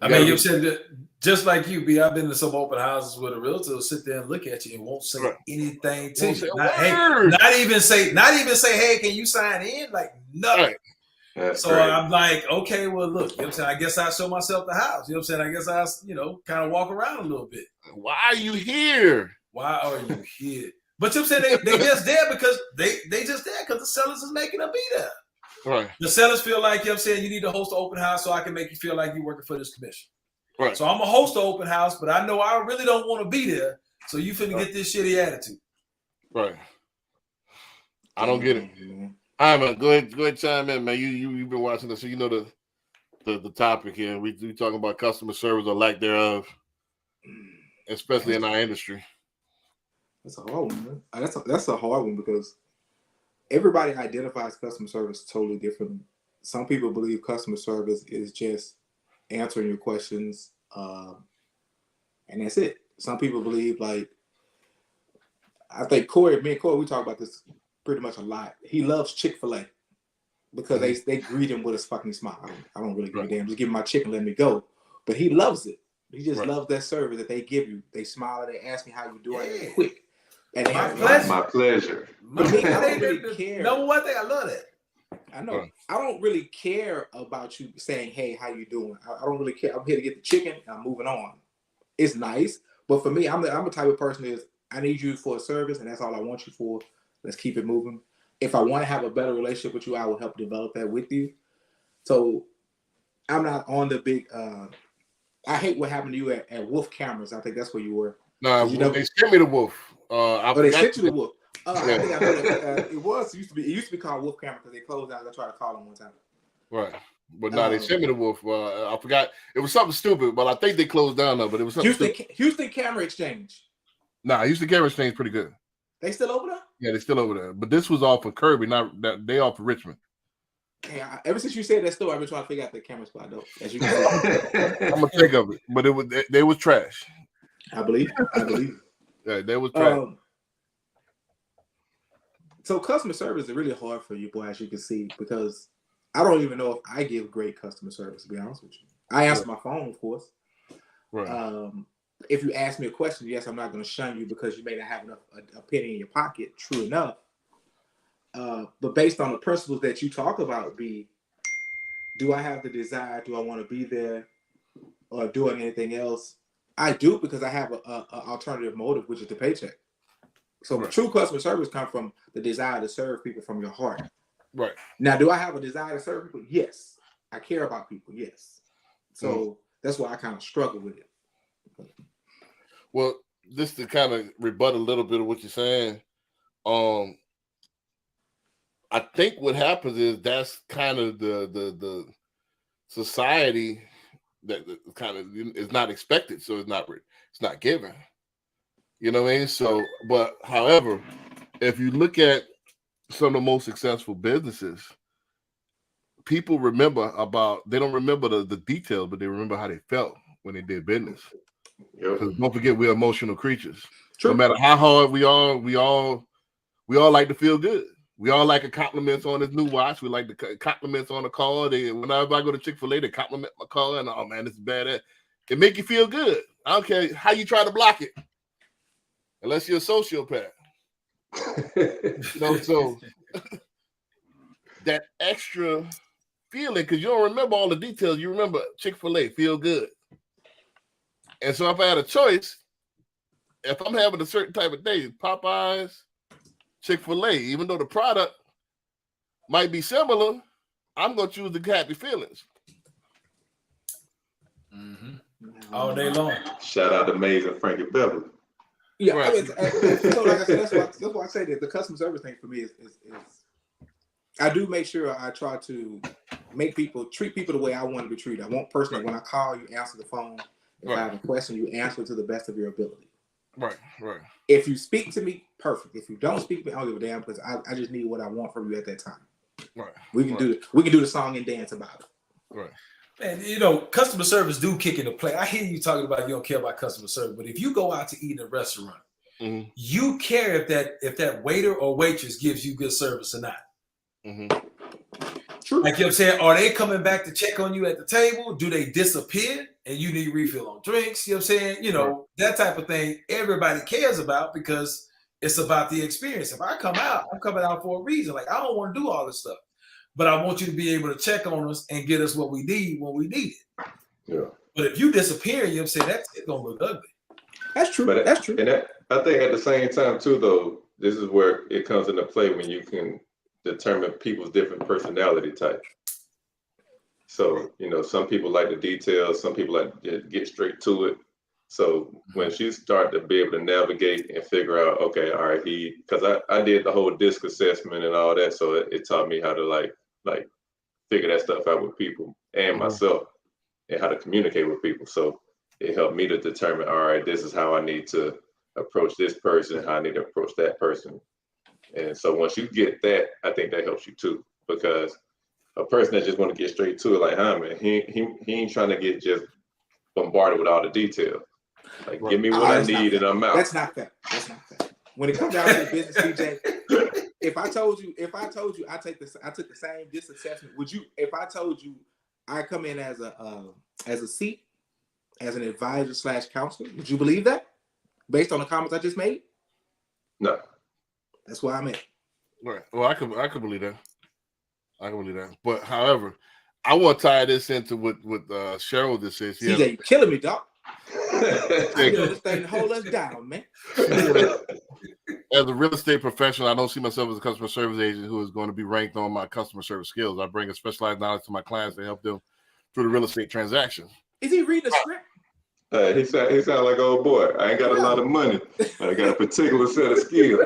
B: I mean, you've said that just like you, B. I've been to some open houses where the realtor will sit there and look at you and won't say anything to
A: Won't say
B: you.
A: a
B: Hey,
A: word.
B: not even say, hey, can you sign in? Like nothing.
A: Right.
C: That's
B: So
C: great.
B: I'm like, okay, well, look, you know what I'm saying? I guess I show myself the house. You know what I'm saying? I guess I, kind of walk around a little bit.
A: Why are you here?
B: Why are you here? But you know what I'm saying? They just there because they just there because the sellers is making them be there.
A: Right.
B: The sellers feel like, you know what I'm saying, you need to host an open house so I can make you feel like you're working for this commission.
A: Right.
B: So I'm going to host an open house, but I know I really don't want to be there. So you finna get this shitty attitude.
A: Right. I don't get it.
D: Man.
A: All right, man. Go ahead, chime in, man. You've been watching this, so you know the topic here. We talking about customer service or lack thereof, especially in our industry.
D: That's a hard one, man. That's a hard one because everybody identifies customer service totally differently. Some people believe customer service is just answering your questions, and that's it. Some people believe, like, I think me and Corey, we talk about this pretty much a lot. He loves Chick-fil-A because they greet him with a fucking smile. I don't really give a damn. Just give me my chicken, let me go. But he loves it. He just loves that service that they give you. They smile and they ask me how you doing quick. And they have
C: My pleasure.
D: But me, I don't really care.
B: Number one thing, I love that.
D: I know. I don't really care about you saying, "Hey, how you doing?" I don't really care. I'm here to get the chicken. And I'm moving on. It's nice, but for me, I'm the type of person is I need you for a service, and that's all I want you for. Let's keep it moving. If I want to have a better relationship with you, I will help develop that with you. So I'm not on the big. I hate what happened to you at Wolf Cameras. I think that's where you were.
A: No, they sent me the Wolf.
D: They sent you the Wolf.
A: Yeah.
D: I think I know that, it used to be called Wolf Camera because they closed down. I tried to call them one time.
A: Right. But no, they sent me the Wolf. I forgot. It was something stupid, but I think they closed down though. But it was something
D: Houston Camera Exchange.
A: Nah, Houston Camera Exchange pretty good.
D: They still over there?
A: Yeah, they're still over there. But this was off of Kirby, not that they off of Richmond.
D: Yeah, ever since you said that story, I've been trying to figure out the camera spot though. As you can see.
A: I'm gonna think of it. But they was trash.
D: I believe.
A: Yeah, they was trash.
D: So customer service is really hard for you, boy, as you can see, because I don't even know if I give great customer service, to be honest with you. I answer my phone, of course.
A: Right.
D: If you ask me a question, yes, I'm not going to shun you because you may not have enough a penny in your pocket. True enough. But based on the principles that you talk about, do I have the desire? Do I want to be there or doing anything else? I do because I have a alternative motive, which is the paycheck. So true customer service comes from the desire to serve people from your heart.
A: Right.
D: Now, do I have a desire to serve people? Yes. I care about people. Yes. So that's why I kind of struggle with it.
A: Well, just to kind of rebut a little bit of what you're saying, I think what happens is that's kind of the society that kind of is not expected, so it's not given. You know what I mean? So, but however, if you look at some of the most successful businesses, people they don't remember the details, but they remember how they felt when they did business. Because don't forget, we're emotional creatures. True. No matter how hard we all like to feel good. We all like a compliments on this new watch. We like the compliments on the car. Whenever I go to Chick-fil-A, they compliment my car, and oh man, this is bad. It make you feel good. I don't care how you try to block it, unless you're a sociopath. So that extra feeling because you don't remember all the details. You remember Chick-fil-A, feel good. And so if I had a choice, if I'm having a certain type of day, Popeyes, Chick-fil-A, even though the product might be similar, I'm going to choose the happy feelings.
B: All day long.
C: Shout out to Maze and Frankie Beverly.
D: Yeah,
A: Right.
D: I mean, so like I said, that's why I say that the customer service thing for me is I do make sure I try to treat people the way I want to be treated. I want personally when I call you, answer the phone. If I have a question, you answer to the best of your ability.
A: Right.
D: If you speak to me, perfect. If you don't speak to me, I don't give a damn because I just need what I want from you at that time.
A: Right.
D: We can do the song and dance about it.
A: Right.
B: And customer service do kick into play. I hear you talking about you don't care about customer service, but if you go out to eat in a restaurant,
A: Mm-hmm.
B: you care if that waiter or waitress gives you good service or not.
A: Mm-hmm.
D: True.
B: Like I'm saying, are they coming back to check on you at the table? Do they disappear and you need refill on drinks? You know what I'm saying? That type of thing everybody cares about because it's about the experience. If I come out, I'm coming out for a reason. Like I don't want to do all this stuff, but I want you to be able to check on us and get us what we need when we need it.
C: Yeah.
B: But if you disappear, you know what I'm saying, that's gonna look ugly.
D: That's true.
C: But
D: That's true.
C: And I think at the same time too, though, this is where it comes into play when you can determine people's different personality types. So, some people like the details, some people like to get straight to it. So when she start to be able to navigate and figure out, okay, all right, because I did the whole DISC assessment and all that, so it taught me how to like figure that stuff out with people and myself and how to communicate with people. So it helped me to determine, all right, this is how I need to approach this person, how I need to approach that person. And so once you get that, I think that helps you too, because a person that just want to get straight to it, like, man, he ain't trying to get just bombarded with all the detail. Like, give me what I need and I'm out.
D: That's not fair. When it comes down to the business, DJ, if I told you I took the same DISC assessment, would you? If I told you I come in as a seat, as an advisor / counselor, would you believe that? Based on the comments I just made?
C: No.
D: That's why I'm in.
A: Right. Well, I could believe that. I can believe that. But however, I want to tie this into what Cheryl just says.
D: CJ, you killing me, dog. I know this thing to hold us down, man.
A: As a real estate professional, I don't see myself as a customer service agent who is going to be ranked on my customer service skills. I bring a specialized knowledge to my clients to help them through the real estate transaction.
D: Is he reading the script?
C: He sound like, oh boy, I ain't got a lot of money, but I got a particular set of skills.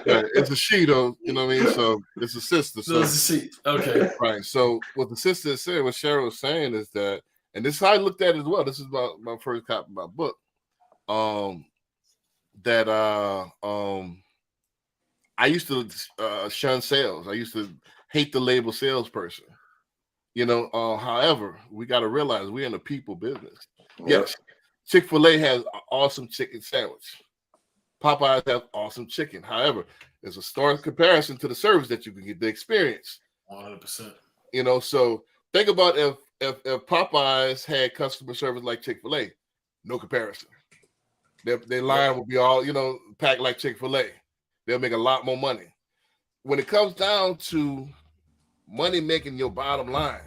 A: It's a she, though. You know what I mean? So it's a sister.
B: So it's a sheet. Okay.
A: Right. So what the sister said, what Cheryl was saying is that, and this is how I looked at it as well. This is my first copy of my book. I used to shun sales. I used to hate the label salesperson. However, we got to realize we're in a people business. Yes, Chick-fil-A has an awesome chicken sandwich. Popeyes have awesome chicken. However, there's a stark comparison to the service that you can get, the experience.
B: 100%.
A: So think about if Popeyes had customer service like Chick-fil-A, no comparison. Their line would be all, packed like Chick-fil-A. They'll make a lot more money. When it comes down to money making your bottom line,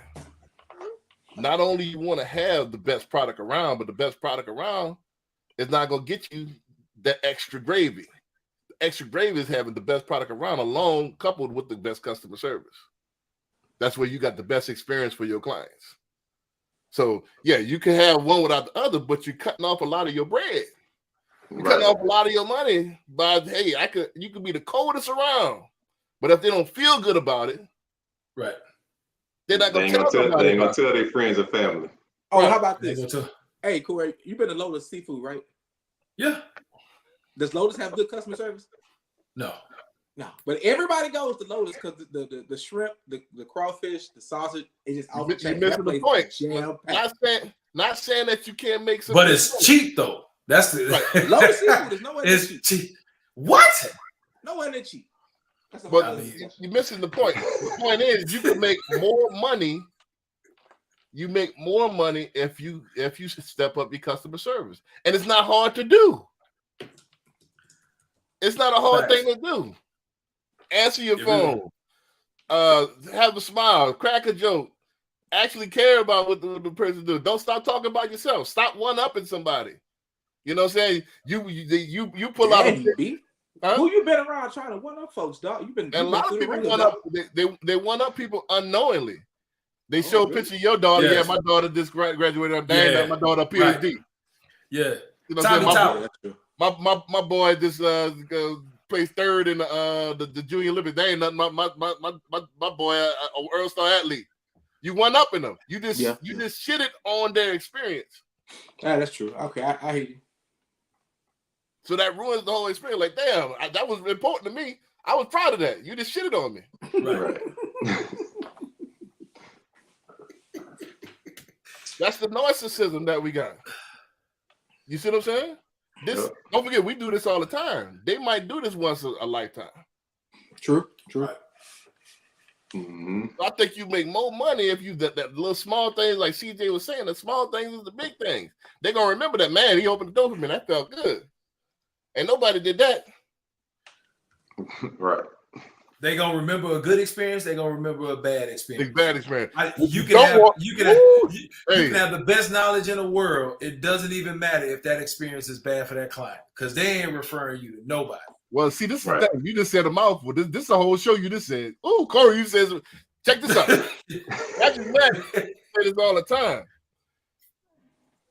A: not only you want to have the best product around, but the best product around is not going to get you that extra gravy. The extra gravy is having the best product around alone, coupled with the best customer service. That's where you got the best experience for your clients. So yeah, you can have one without the other, but you're cutting off a lot of your bread. You're cutting off a lot of your money by, hey, you could be the coldest around, but if they don't feel good about it,
B: right,
A: they're not going to tell
C: They
A: somebody.
C: ain't gonna tell their friends and family.
D: Oh,
A: Right.
D: how about this? Hey, Corey, you've been to Lotus Seafood, right?
B: Yeah.
D: Does Lotus have good customer service?
B: No.
D: No, but everybody goes to Lotus because the shrimp, the crawfish, the sausage, it just off the chain.
A: You're missing the point.
D: Jam-packed.
A: Not saying that you can't make some,
B: But it's cheap though. That's the
A: Right.
D: Lotus Seafood is nowhere near
B: it's
D: cheap.
B: cheap. What?
D: Nowhere near cheap. That's a
A: But
D: whole other thing.
A: you're missing the point. The point is you can make more money. You make more money if you step up your customer service, and it's not hard to do. It's not a hard thing to do. answer your
B: It
A: phone, have a smile, crack a joke, actually care about what the person do. Don't stop talking about yourself. Stop one-upping somebody. You know what I'm saying? You pull out
E: Daddy,
A: a
E: B.
A: huh?
E: Who you been around trying to one up folks, dog? You've been
A: And a lot of
E: through the
A: people
E: ringer,
A: one
E: dog.
A: up. They one up people unknowingly. They show a
E: really?
A: picture of your daughter.
B: Yes.
A: Yeah, my daughter just graduated. Dang,
B: Yeah.
A: my daughter PhD.
B: Right. Yeah.
A: You know,
B: Tommy
A: what I'm saying?
B: Tower.
E: That's true.
A: My boy just placed third in the Junior Olympics. They ain't nothing. My boy, Earl Star athlete. You one up in them. You just shitted on their experience.
E: Yeah, that's true. Okay, I hear you.
A: So that ruins the whole experience. Like, damn, that was important to me. I was proud of that. You just shitted on me.
B: Right.
A: That's the narcissism that we got. You see what I'm saying? Don't forget, we do this all the time. They might do this once a lifetime.
E: True.
B: Right.
C: Mm-hmm.
A: I think you make more money if you that little small things like CJ was saying. The small things is the big things. They're gonna remember that, man. He opened the door for me. That felt good. And nobody did that.
C: Right.
B: They gonna remember a good experience. They gonna remember a bad experience.
A: Big bad experience.
B: You
A: You
B: can have the best knowledge in the world. It doesn't even matter if that experience is bad for that client because they ain't referring you to nobody.
A: Well, see, this is
C: Right.
A: the thing. You just said a mouthful. This is a whole show. You just said, "Oh, Corey," you says, "Check this out." That's just mad. I say this all the time.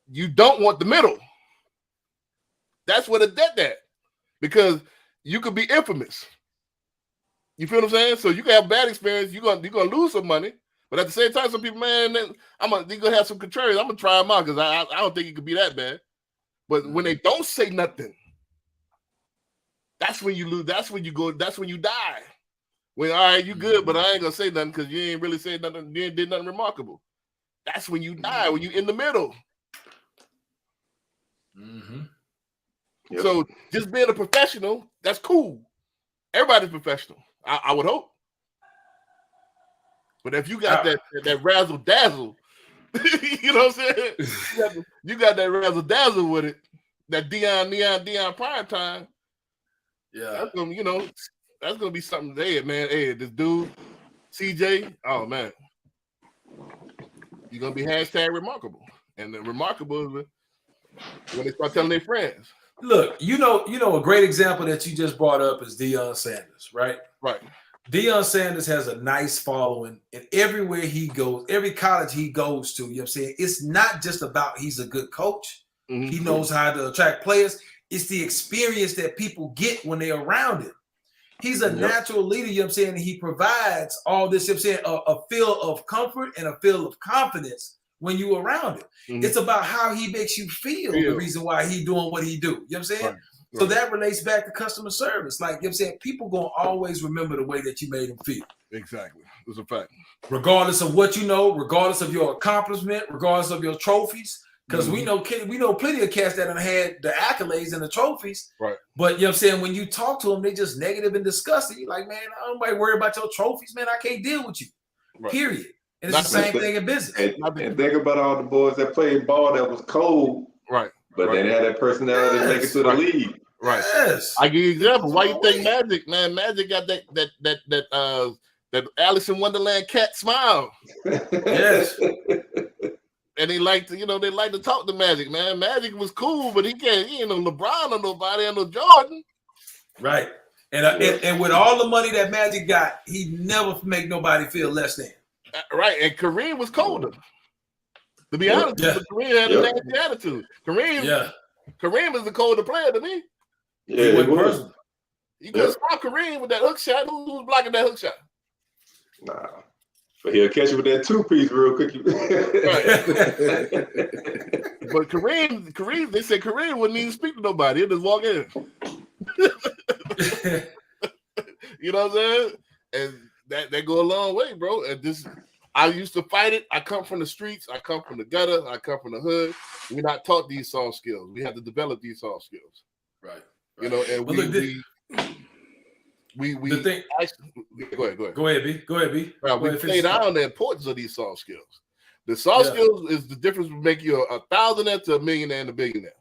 A: You don't want the middle. That's what it did that, because you could be infamous. You feel what I'm saying? So you can have bad experience. You're gonna lose some money, but at the same time, some people, man, you're gonna have some contrarians. I'm gonna try them out because I don't think it could be that bad. But when they don't say nothing, that's when you lose. That's when you go. That's when you die. When all right, you good, but I ain't gonna say nothing because you ain't really said nothing. You ain't did nothing remarkable. That's when you die. When you in the middle.
B: Mm-hmm.
C: Yep.
A: So just being a professional, that's cool. Everybody's professional. I would hope. But if you got that razzle dazzle, you know what I'm saying? You got that razzle dazzle with it. That Dion prime time.
B: Yeah.
A: That's gonna, that's gonna be something. Hey, man. Hey, this dude, CJ. Oh man, you're gonna be #remarkable, and the remarkable is when they start telling their friends.
B: Look, a great example that you just brought up is Deion Sanders, right?
A: Right.
B: Deion Sanders has a nice following, and everywhere he goes, every college he goes to, you know what I'm saying? It's not just about he's a good coach.
A: Mm-hmm.
B: He knows how to attract players. It's the experience that people get when they're around him. He's a natural leader, you know what I'm saying? And he provides all this, you know what I'm saying, a feel of comfort and a feel of confidence when you're around him.
A: Mm-hmm.
B: It's about how he makes you feel, the reason why he doing what he do. You know what I'm saying?
A: Right.
B: So that relates back to customer service. Like, you know what I'm saying? People going to always remember the way that you made them feel.
A: Exactly. It's a fact.
B: Regardless of what you know, regardless of your accomplishment, regardless of your trophies. Because we know plenty of cats that have had the accolades and the trophies.
A: Right.
B: But, you know what I'm saying? When you talk to them, they just negative and disgusting. You're like, man, I don't worry about your trophies, man. I can't deal with you.
A: Right.
B: Period. And it's the same thing in business.
C: And think about all the boys that played ball that was cold,
A: Right.
C: but they had that personality to make it to the league.
A: Right.
B: Yes.
A: I give you an example. Why you think Magic, man? Magic got that Alice in Wonderland cat smile.
B: Yes.
A: And they like to talk to Magic, man. Magic was cool, but he ain't no LeBron or nobody or no Jordan.
B: Right. And with all the money that Magic got, he never make nobody feel less than.
A: Right. And Kareem was colder. To be honest, Kareem had a nasty attitude. Kareem is the colder player to me.
C: Yeah, he was.
A: You couldn't stop Kareem with that hook shot. Who was blocking that hook shot?
C: Nah. But he'll catch you with that two-piece real quick.
A: But Kareem, they said Kareem wouldn't even speak to nobody. He'll just walk in. You know what I'm saying? And that go a long way, bro. And I used to fight it. I come from the streets. I come from the gutter. I come from the hood. We're not taught these soft skills. We have to develop these soft skills.
B: Right.
A: You know, and
B: Well,
A: go ahead,
B: B. Go ahead, B.
A: We play down the importance of these soft skills. The soft skills is the difference between making you a thousandaire to a millionaire and a billionaire.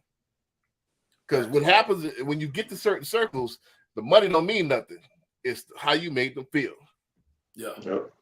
A: Because what happens when you get to certain circles, the money don't mean nothing. It's how you make them feel.
B: Yeah.
C: Yep.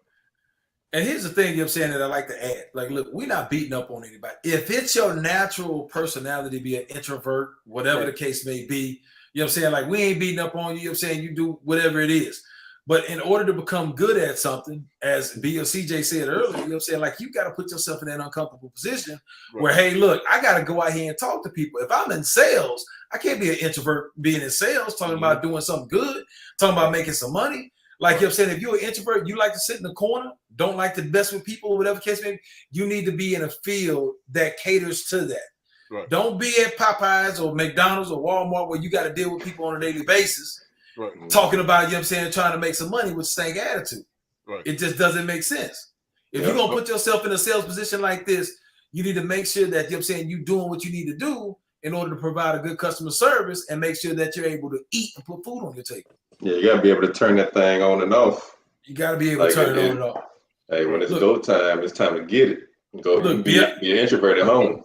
B: And here's the thing, you know what I'm saying, that I like to add. Like, look, we're not beating up on anybody. If it's your natural personality, be an introvert, whatever the case may be, you know what I'm saying? Like, we ain't beating up on you, you know what I'm saying? You do whatever it is. But in order to become good at something, as B or CJ said earlier, you know what I'm saying? Like, you got to put yourself in that uncomfortable position where, hey, look, I got to go out here and talk to people. If I'm in sales, I can't be an introvert being in sales, talking about doing something good, talking about making some money. Like, you know what I'm saying? If you're an introvert, you like to sit in the corner, don't like to mess with people, whatever case may be, you need to be in a field that caters to that.
A: Right.
B: Don't be at Popeyes or McDonald's or Walmart where you got to deal with people on a daily basis.
A: Right.
B: Talking about, you know what I'm saying, trying to make some money with the same attitude.
A: Right.
B: It just doesn't make sense. If you're going to put yourself in a sales position like this, you need to make sure that, you know what I'm saying, you're doing what you need to do in order to provide a good customer service and make sure that you're able to eat and put food on your table.
C: Yeah, you gotta be able to turn that thing on and off.
B: You got to be able to turn it on and off.
C: Hey, when it's go time, it's time to get it. Be an introvert at home.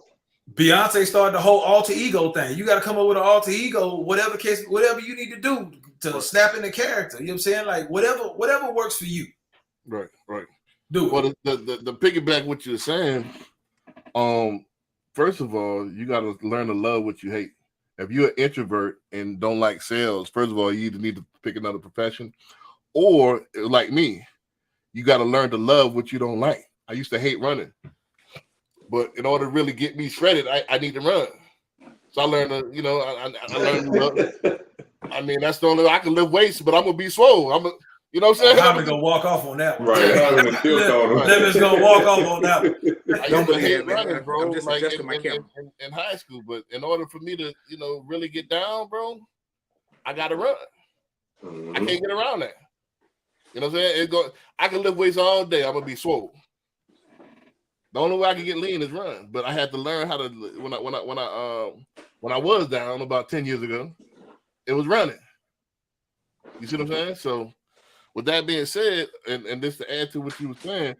B: Beyonce started the whole alter ego thing. You got to come up with an alter ego, whatever you need to do to snap in the character. You know what I'm saying? Like, whatever works for you.
A: Right.
B: Do it.
A: Well, the piggyback what you're saying, first of all, you got to learn to love what you hate. If you're an introvert and don't like sales, first of all, you either need to pick another profession, or like me, you got to learn to love what you don't like. I used to hate running, but in order to really get me shredded, I need to run. So I learned to, I learned to love. I mean, that's the only way I can lift weights, but I'm gonna be swole. You know what I'm saying?
B: I'm gonna walk off on that one.
C: Right.
B: Levin's gonna walk off on that one.
A: I
E: Don't
A: used to
E: believe
A: hate
E: it, man.
A: running, bro.
E: I'm just
A: like
E: adjusting my camera.
A: in high school, but in order for me to, really get down, bro, I gotta run. I can't get around that. You know what I'm saying? I can lift weights all day. I'm gonna be swole. The only way I can get lean is run. But I had to learn how to when I was down about 10 years ago, it was running. You see what I'm saying? So with that being said, and this to add to what you were saying,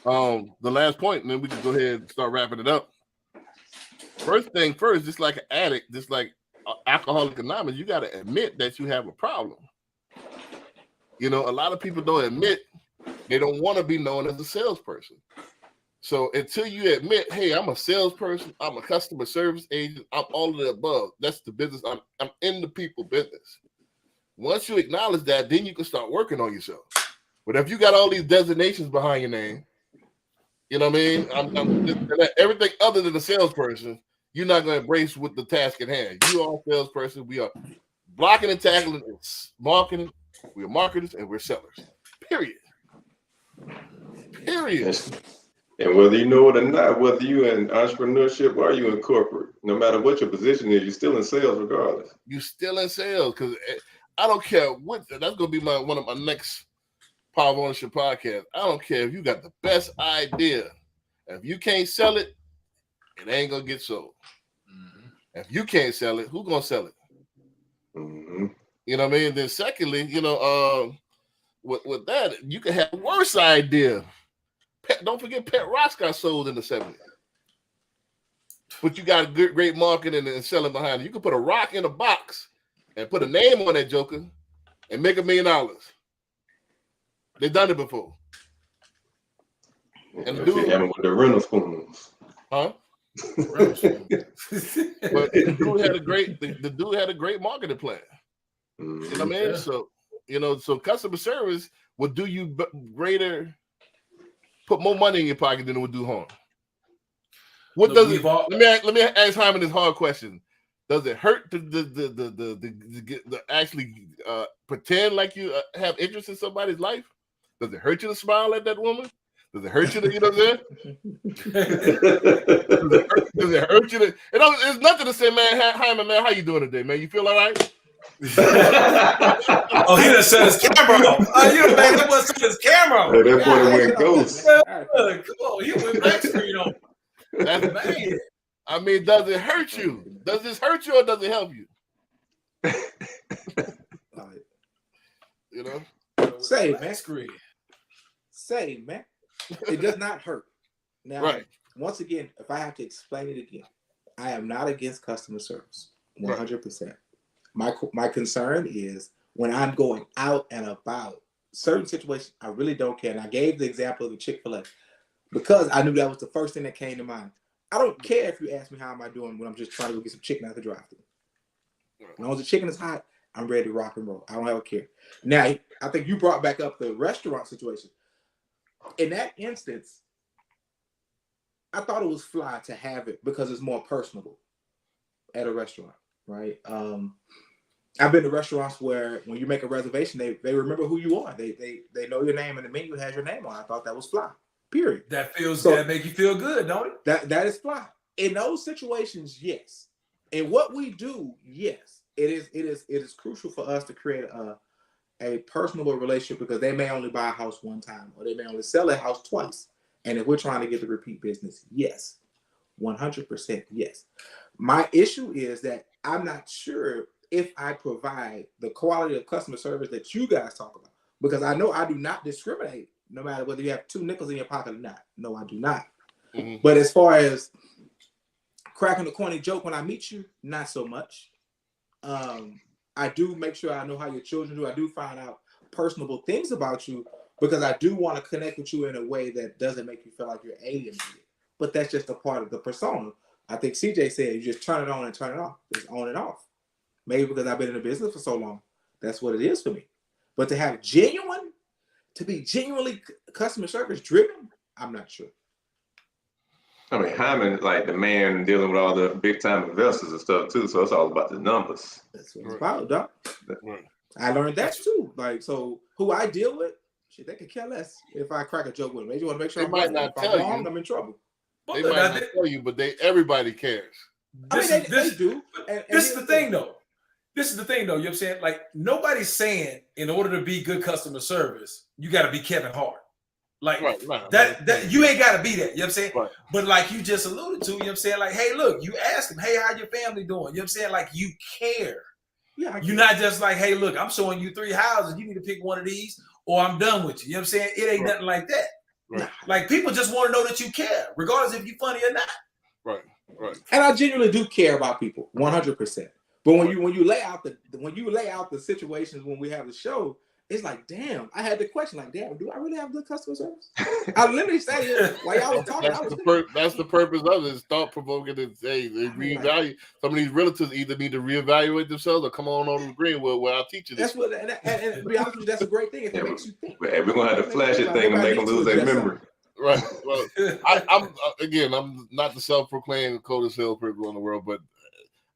A: the last point, and then we can go ahead and start wrapping it up. First thing first, just like an addict, just like Alcoholics Anonymous, you got to admit that you have a problem. A lot of people don't admit they don't want to be known as a salesperson. So until you admit, hey, I'm a salesperson, I'm a customer service agent, I'm all of the above. That's the business. I'm in the people business. Once you acknowledge that, then you can start working on yourself. But if you got all these designations behind your name, you know what I mean? Everything other than a salesperson, you're not going to embrace with the task at hand. You are a salesperson. We are blocking and tackling. It's marketing. We are marketers and we're sellers. Period.
C: And whether you know it or not, whether you in entrepreneurship or you in corporate, no matter what your position is, you're still in sales regardless.
A: You're still in sales because I don't care what. That's going to be one of my next Power of Ownership podcast. I don't care if you got the best idea. If you can't sell it, it ain't going to get sold. Mm-hmm. If you can't sell it, who's going to sell it?
C: Mm-hmm.
A: You know what I mean? Then secondly, with that, you can have a worse idea. Don't forget Pet Rocks got sold in the 70s. But you got a great marketing and selling behind it. You can put a rock in a box and put a name on that joker and make $1 million. They've done it before. And the dude
C: with the rental spoons.
A: Huh? But the dude had a great marketing plan.
C: Mm-hmm.
A: You know what I mean? So, so customer service will do you put more money in your pocket than it would do harm. What does it? Let me ask Hyman this hard question. Does it hurt to actually pretend like you have interest in somebody's life? Does it hurt you to smile at that woman? Does it hurt you to, you know what I'm saying? Does it hurt you to? It's nothing to say, man. Hyman, man, how you doing today, man? You feel all right?
B: Oh, he done set his camera off. You done made him set his camera off.
C: Hey, that boy went ghost.
B: Come on, he went back screen on.
A: That's man. I mean, does it hurt you? Does this hurt you or does it help you?
E: Say, man. Say, man. It does not hurt. Now,
A: right.
E: Once again, if I have to explain it again, I am not against customer service. 100%. My concern is when I'm going out and about. Certain situations, I really don't care. And I gave the example of the Chick-fil-A because I knew that was the first thing that came to mind. I don't care if you ask me how am I doing when I'm just trying to go get some chicken out the drive-thru. As long as the chicken is hot, I'm ready to rock and roll. I don't have a care. Now, I think you brought back up the restaurant situation. In that instance, I thought it was fly to have it because it's more personable at a restaurant, right? I've been to restaurants where when you make a reservation, they remember who you are. They know your name and the menu has your name on it. I thought that was fly. Period.
B: That make you feel good, don't it?
E: That is fly. In those situations, yes. And what we do, yes, it is crucial for us to create a personable relationship because they may only buy a house one time or they may only sell a house twice. And if we're trying to get the repeat business, yes, 100% yes. My issue is that I'm not sure if I provide the quality of customer service that you guys talk about, because I know I do not discriminate no matter whether you have 2 nickels in your pocket or not. No, I do not. Mm-hmm. But as far as cracking a corny joke when I meet you, not so much. I do make sure I know how your children do. I do find out personable things about you because I do want to connect with you in a way that doesn't make you feel like you're alienated. But that's just a part of the persona. I think CJ said you just turn it on and turn it off. It's on and off. Maybe because I've been in the business for so long. That's what it is for me. But to be genuinely customer service driven, I'm not sure.
C: I mean, Hyman, like the man dealing with all the big time investors and stuff too. So it's all about the numbers.
E: That's what it's about, Doc. I learned that too. Like, so who I deal with, shit, they could care less if I crack a joke with them. They just want to make sure
A: I'm
E: in trouble.
A: They might not tell you, but everybody cares.
E: They do.
B: This is the thing, though. This is the thing, though. You know what I'm saying? Like, nobody's saying in order to be good customer service, you got to be Kevin Hart. Like, that you ain't got to be that. You know what I'm saying?
A: Right.
B: But like you just alluded to, you know what I'm saying? Like, hey, look, you ask them, hey, how your family doing? You know what I'm saying? Like, you care.
E: Yeah,
B: you're not just like, hey, look, I'm showing you 3 houses. You need to pick one of these or I'm done with you. You know what I'm saying? It ain't nothing like that.
A: Right.
B: Like, people just want to know that you care, regardless if you're funny or not.
A: Right.
E: And I genuinely do care about people, 100%. But when you lay out the situations when we have the show, it's like, damn, I had the question, like, damn, do I really have good customer service? I literally said it while y'all was talking.
A: That's the purpose of it. It's thought provoking. They reevaluate. Some of these relatives either need to reevaluate themselves or come on over to Greenwood where I'll teach you this.
E: That's what, and to be honest with you, that's a great thing. If it makes you think.
C: We're gonna have to flash it thing and make them lose their memory.
A: Right. Well, I'm not the self-proclaimed coldest salesperson in the world, but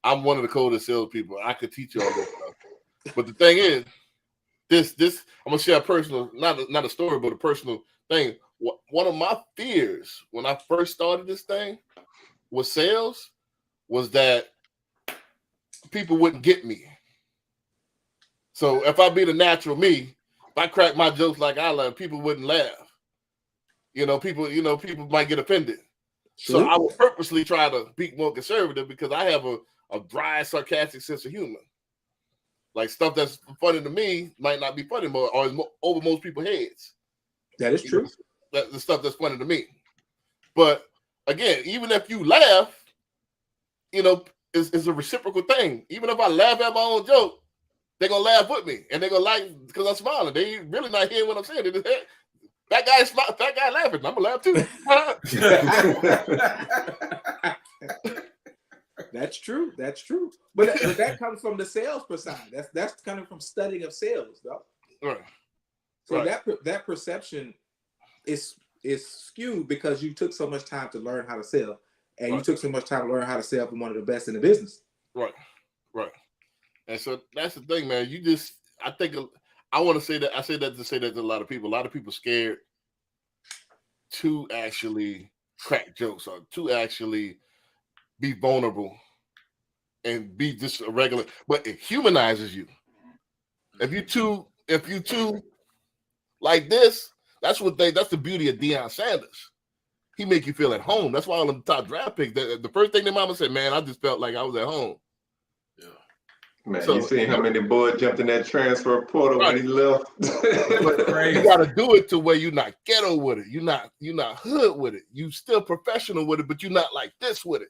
A: I'm one of the coldest salespeople. I could teach you all this stuff. But the thing is, this I'm gonna share a personal, not a story, but a personal thing. One of my fears when I first started this thing with sales was that people wouldn't get me. So if I be the natural me, if I crack my jokes like I love, people wouldn't laugh. People might get offended.
E: Sure.
A: So I would purposely try to be more conservative because I have a dry, sarcastic sense of humor. Like stuff that's funny to me might not be funny more or is over most people's heads.
E: That is true.
A: The stuff that's funny to me. But again, even if you laugh, it's a reciprocal thing. Even if I laugh at my own joke, they're gonna laugh with me and they're gonna like because I'm smiling. They really not hearing what I'm saying. That guy laughing. I'm gonna laugh too.
E: That's true. But that comes from the sales side. That's coming from studying of sales, though.
A: Right.
E: So that perception is skewed because you took so much time to learn how to sell, and you took so much time to learn how to sell from one of the best in the business.
A: Right. And so that's the thing, man. I want to say that. I say that to say that to a lot of people. A lot of people scared to actually crack jokes or to actually be vulnerable and be just a regular, but it humanizes you. If you too like this, that's the beauty of Deion Sanders. He make you feel at home. That's why all of the top draft picks, the first thing their mama said, man, I just felt like I was at home.
C: Yeah. Man, you seen how many boys jumped in that transfer portal when he left?
A: You got to do it to where you're not ghetto with it. You're not hood with it. You still professional with it, but you're not like this with it.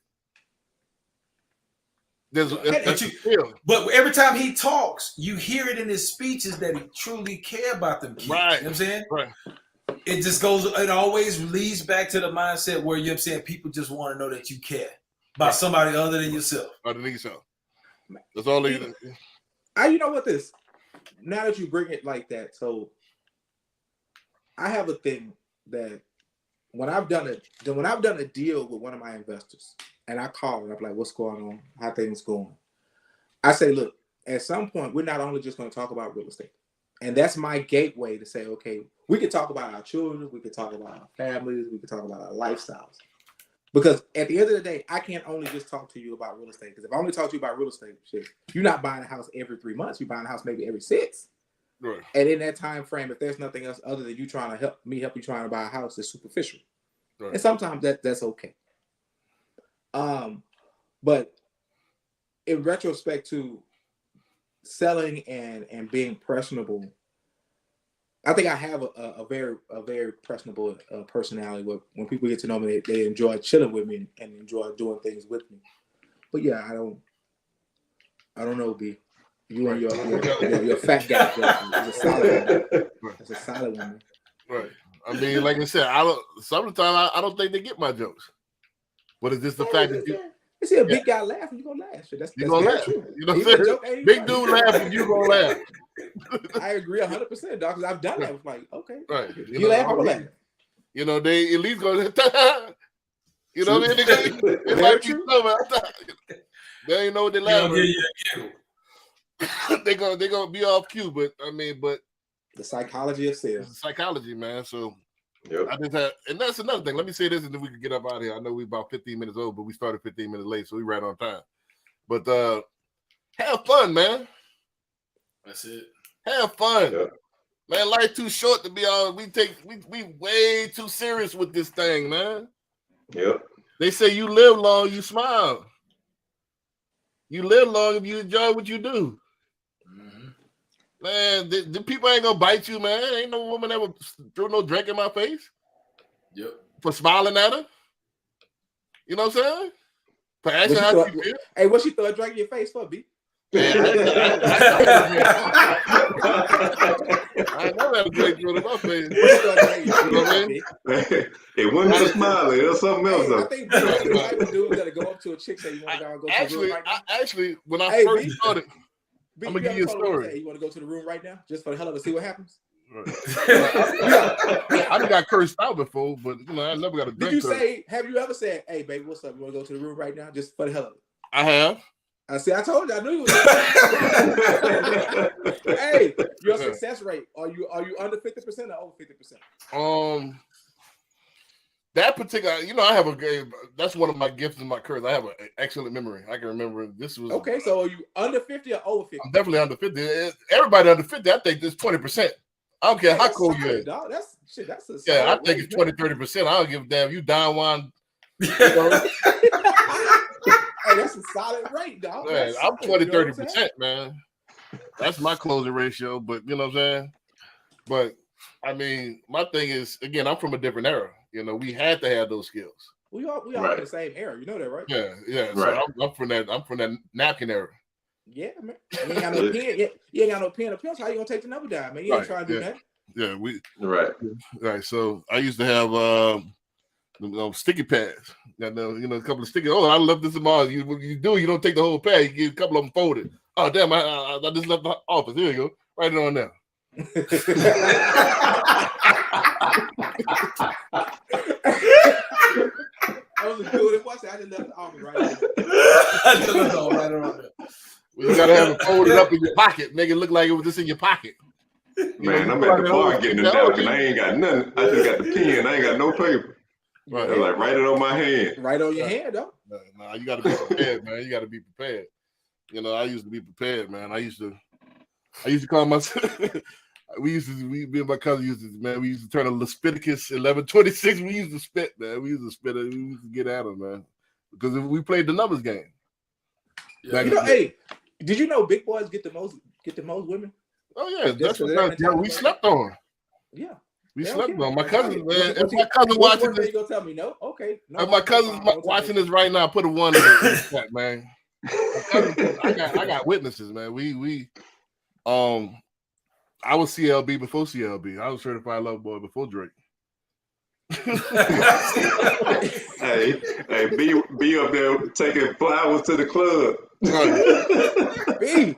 A: There's that's
B: you-
A: the feel.
B: But every time he talks, you hear it in his speeches that he truly care about them kids.
A: Right.
B: You know what I'm saying?
A: Right.
B: It just goes, it always leads back to the mindset where you're saying people just want to know that you care about somebody other than yourself.
A: Underneath yourself. That's all they
E: You know what this? Now that you bring it like that, so I have a thing that when I've done a deal with one of my investors and I call and I'm like, what's going on? How things going? I say, look, at some point, we're not only just going to talk about real estate. And that's my gateway to say, okay, we can talk about our children, we can talk about our families, we can talk about our lifestyles. Because at the end of the day, I can't only just talk to you about real estate. Because if I only talk to you about real estate, shit, you're not buying a house every 3 months. You're buying a house maybe every 6.
A: right.
E: And in that time frame, if there's nothing else other than you trying to help you trying to buy a house, it's superficial.
A: Right.
E: And sometimes that's okay. But in retrospect to selling and being personable, I think I have a very personable personality. Where when people get to know me, they enjoy chilling with me and enjoy doing things with me. But yeah, I don't know, B. You and your fat guy, that's a solid one. That's a solid one.
A: Right. I mean, like I said, sometimes I don't think they get my jokes. But it's just the fact that you
E: see a big guy laughing, you gonna laugh. That's
A: gonna
E: very
A: laugh.
E: true.
A: You know what
E: Even
A: I'm
E: a
A: saying?
E: joke ain't
A: Big
E: funny.
A: dude laughing, you gonna laugh.
E: I agree 100%, dog. Because I've done that. It's like, okay,
A: Right.
E: you laugh, I'm laugh.
A: You know, they at least go, you know what I mean? It
E: Very
A: might be
E: true.
A: something. They ain't know what they
B: You know,
A: laughing.
B: give you a giggle.
A: They gonna be off cue, but I mean, but
E: The psychology of sales.
A: it's psychology, man. So
C: Yep.
A: I just had, and that's another thing. Let me say this, and then we can get up out of here. I know we about 15 minutes old, but we started 15 minutes late, so we right on time. But have fun, man.
B: That's it.
A: Have fun,
C: Yeah.
A: man. Life too short to be all. We way too serious with this thing, man.
C: Yep.
A: They say you live long, you smile. You live long if you enjoy what you do.
B: Mm-hmm.
A: Man, the people ain't gonna bite you, man. Ain't no woman ever threw no drink in my face
B: Yep.
A: for smiling at her. You know what I'm saying? For asking
E: What
A: how
E: you
A: she
E: thought-
A: feel.
E: Hey, what she throw a drink in your face for, B?
A: I never had a drink thrown in my face.
E: What she throw a drink in your
A: You know what I
E: face
A: mean?
E: for, B?
C: It wasn't just smiling. It was something else
E: Hey, I
C: though.
E: think B is the type of dude that'll go up to a chick say, you want to go to the
A: Actually,
E: room right now?
A: actually, when I
E: Hey,
A: first
E: B.
A: started,
E: B,
A: I'm gonna
E: you
A: give you a
E: ever told her,
A: story.
E: hey, you want to go to the room right now? Just for the hell of it, see what happens?
A: I done got cursed out before, but you know, I never got a
E: Did
A: drink.
E: you
A: curse.
E: say, have you ever said, hey, baby, what's up? You want to go to the room right now? Just for the hell of it.
A: I have.
E: I see, I told you, I knew you was. Hey, your success rate, are you under 50% or over 50%?
A: That particular, you know, I have a game. That's one of my gifts and my curse. I have an excellent memory. I can remember this was
E: Okay, so are you under 50 or over 50?
A: I'm definitely under 50. Everybody under 50, I think this 20%. I don't care how
E: That's
A: cold you
E: solid,
A: is.
E: dog. That's shit. That's a
A: Yeah, I
E: solid
A: think
E: rate,
A: it's 20-30%. I don't give a damn. You down one.
E: man. Hey, that's a solid rate, dog.
A: Man,
E: That's
A: I'm
E: solid, you know what I'm
A: 20-30%, man. That's my closing ratio, but you know what I'm saying? But I mean, my thing is, again, I'm from a different era. You know, we had to have those skills.
E: We all
C: Right.
E: in the same era. You know that, right?
A: Yeah, yeah.
C: Right.
A: So I'm from that napkin era.
E: Yeah, man. You ain't got no pen. You ain't got no pen or pencil. How you gonna take the number down, man? You ain't
A: Right,
E: trying to do
A: yeah.
E: that.
A: Yeah, we
C: Right.
A: right. So I used to have sticky pads. You know, a couple of sticky. Oh, I left this in my. You don't take the whole pad. You get a couple of them folded. Oh damn! I just left the office. Here you go. Write it on there.
E: I was a good one. I just left the office right now.
A: Well, you gotta have it folded up in your pocket. Make it look like it was just in your pocket.
C: Man, I'm at the bar getting the napkin. I ain't got nothing. I just got the pen. I ain't got no paper.
A: Right.
C: I'm like, write it on my hand.
E: Right on your hand, though.
A: No, you gotta be prepared, man. You gotta be prepared. You know, I used to be prepared, man. I used to call myself. Me and my cousin used to, man. We used to turn a Lespiticus 1126. We used to spit, man. We used to spit it. We used to get at them, man, because we played the numbers game.
B: Yeah.
E: You know, hey, did you know big boys get the most women?
A: Oh yeah, that's
E: for
A: what
E: that
A: we slept on.
E: Yeah.
A: We
E: They
A: slept
E: don't care.
A: on. My cousin,
E: What-
A: man.
E: what
A: If
E: you-
A: my cousin
E: what's
A: watching
E: one thing
A: this,
E: you gonna tell me? No, okay. No,
A: if my
E: I'm
A: cousin's
E: fine. I'll tell
A: watching
E: you.
A: this right now, put a 1 in the chat, man. I got witnesses, man. I was CLB before CLB. I was certified lover boy before Drake.
C: Hey, be up there taking flowers to the club.
E: B.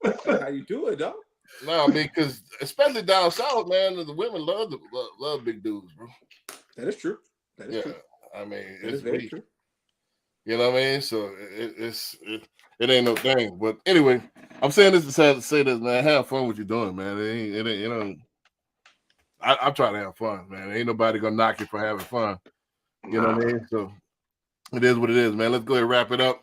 E: That's how you do it, though.
A: No, I mean, because especially down south, man, the women love big dudes, bro.
E: That is true. That is true.
A: I mean,
E: That is
A: it's
E: very
A: weak.
E: true.
A: You know what I mean? So it ain't no thing. But anyway, I'm saying this to say this, man. Have fun with what you're doing, man. It ain't you know. I'm trying to have fun, man. Ain't nobody gonna knock you for having fun. You know what I mean? So it is what it is, man. Let's go ahead and wrap it up.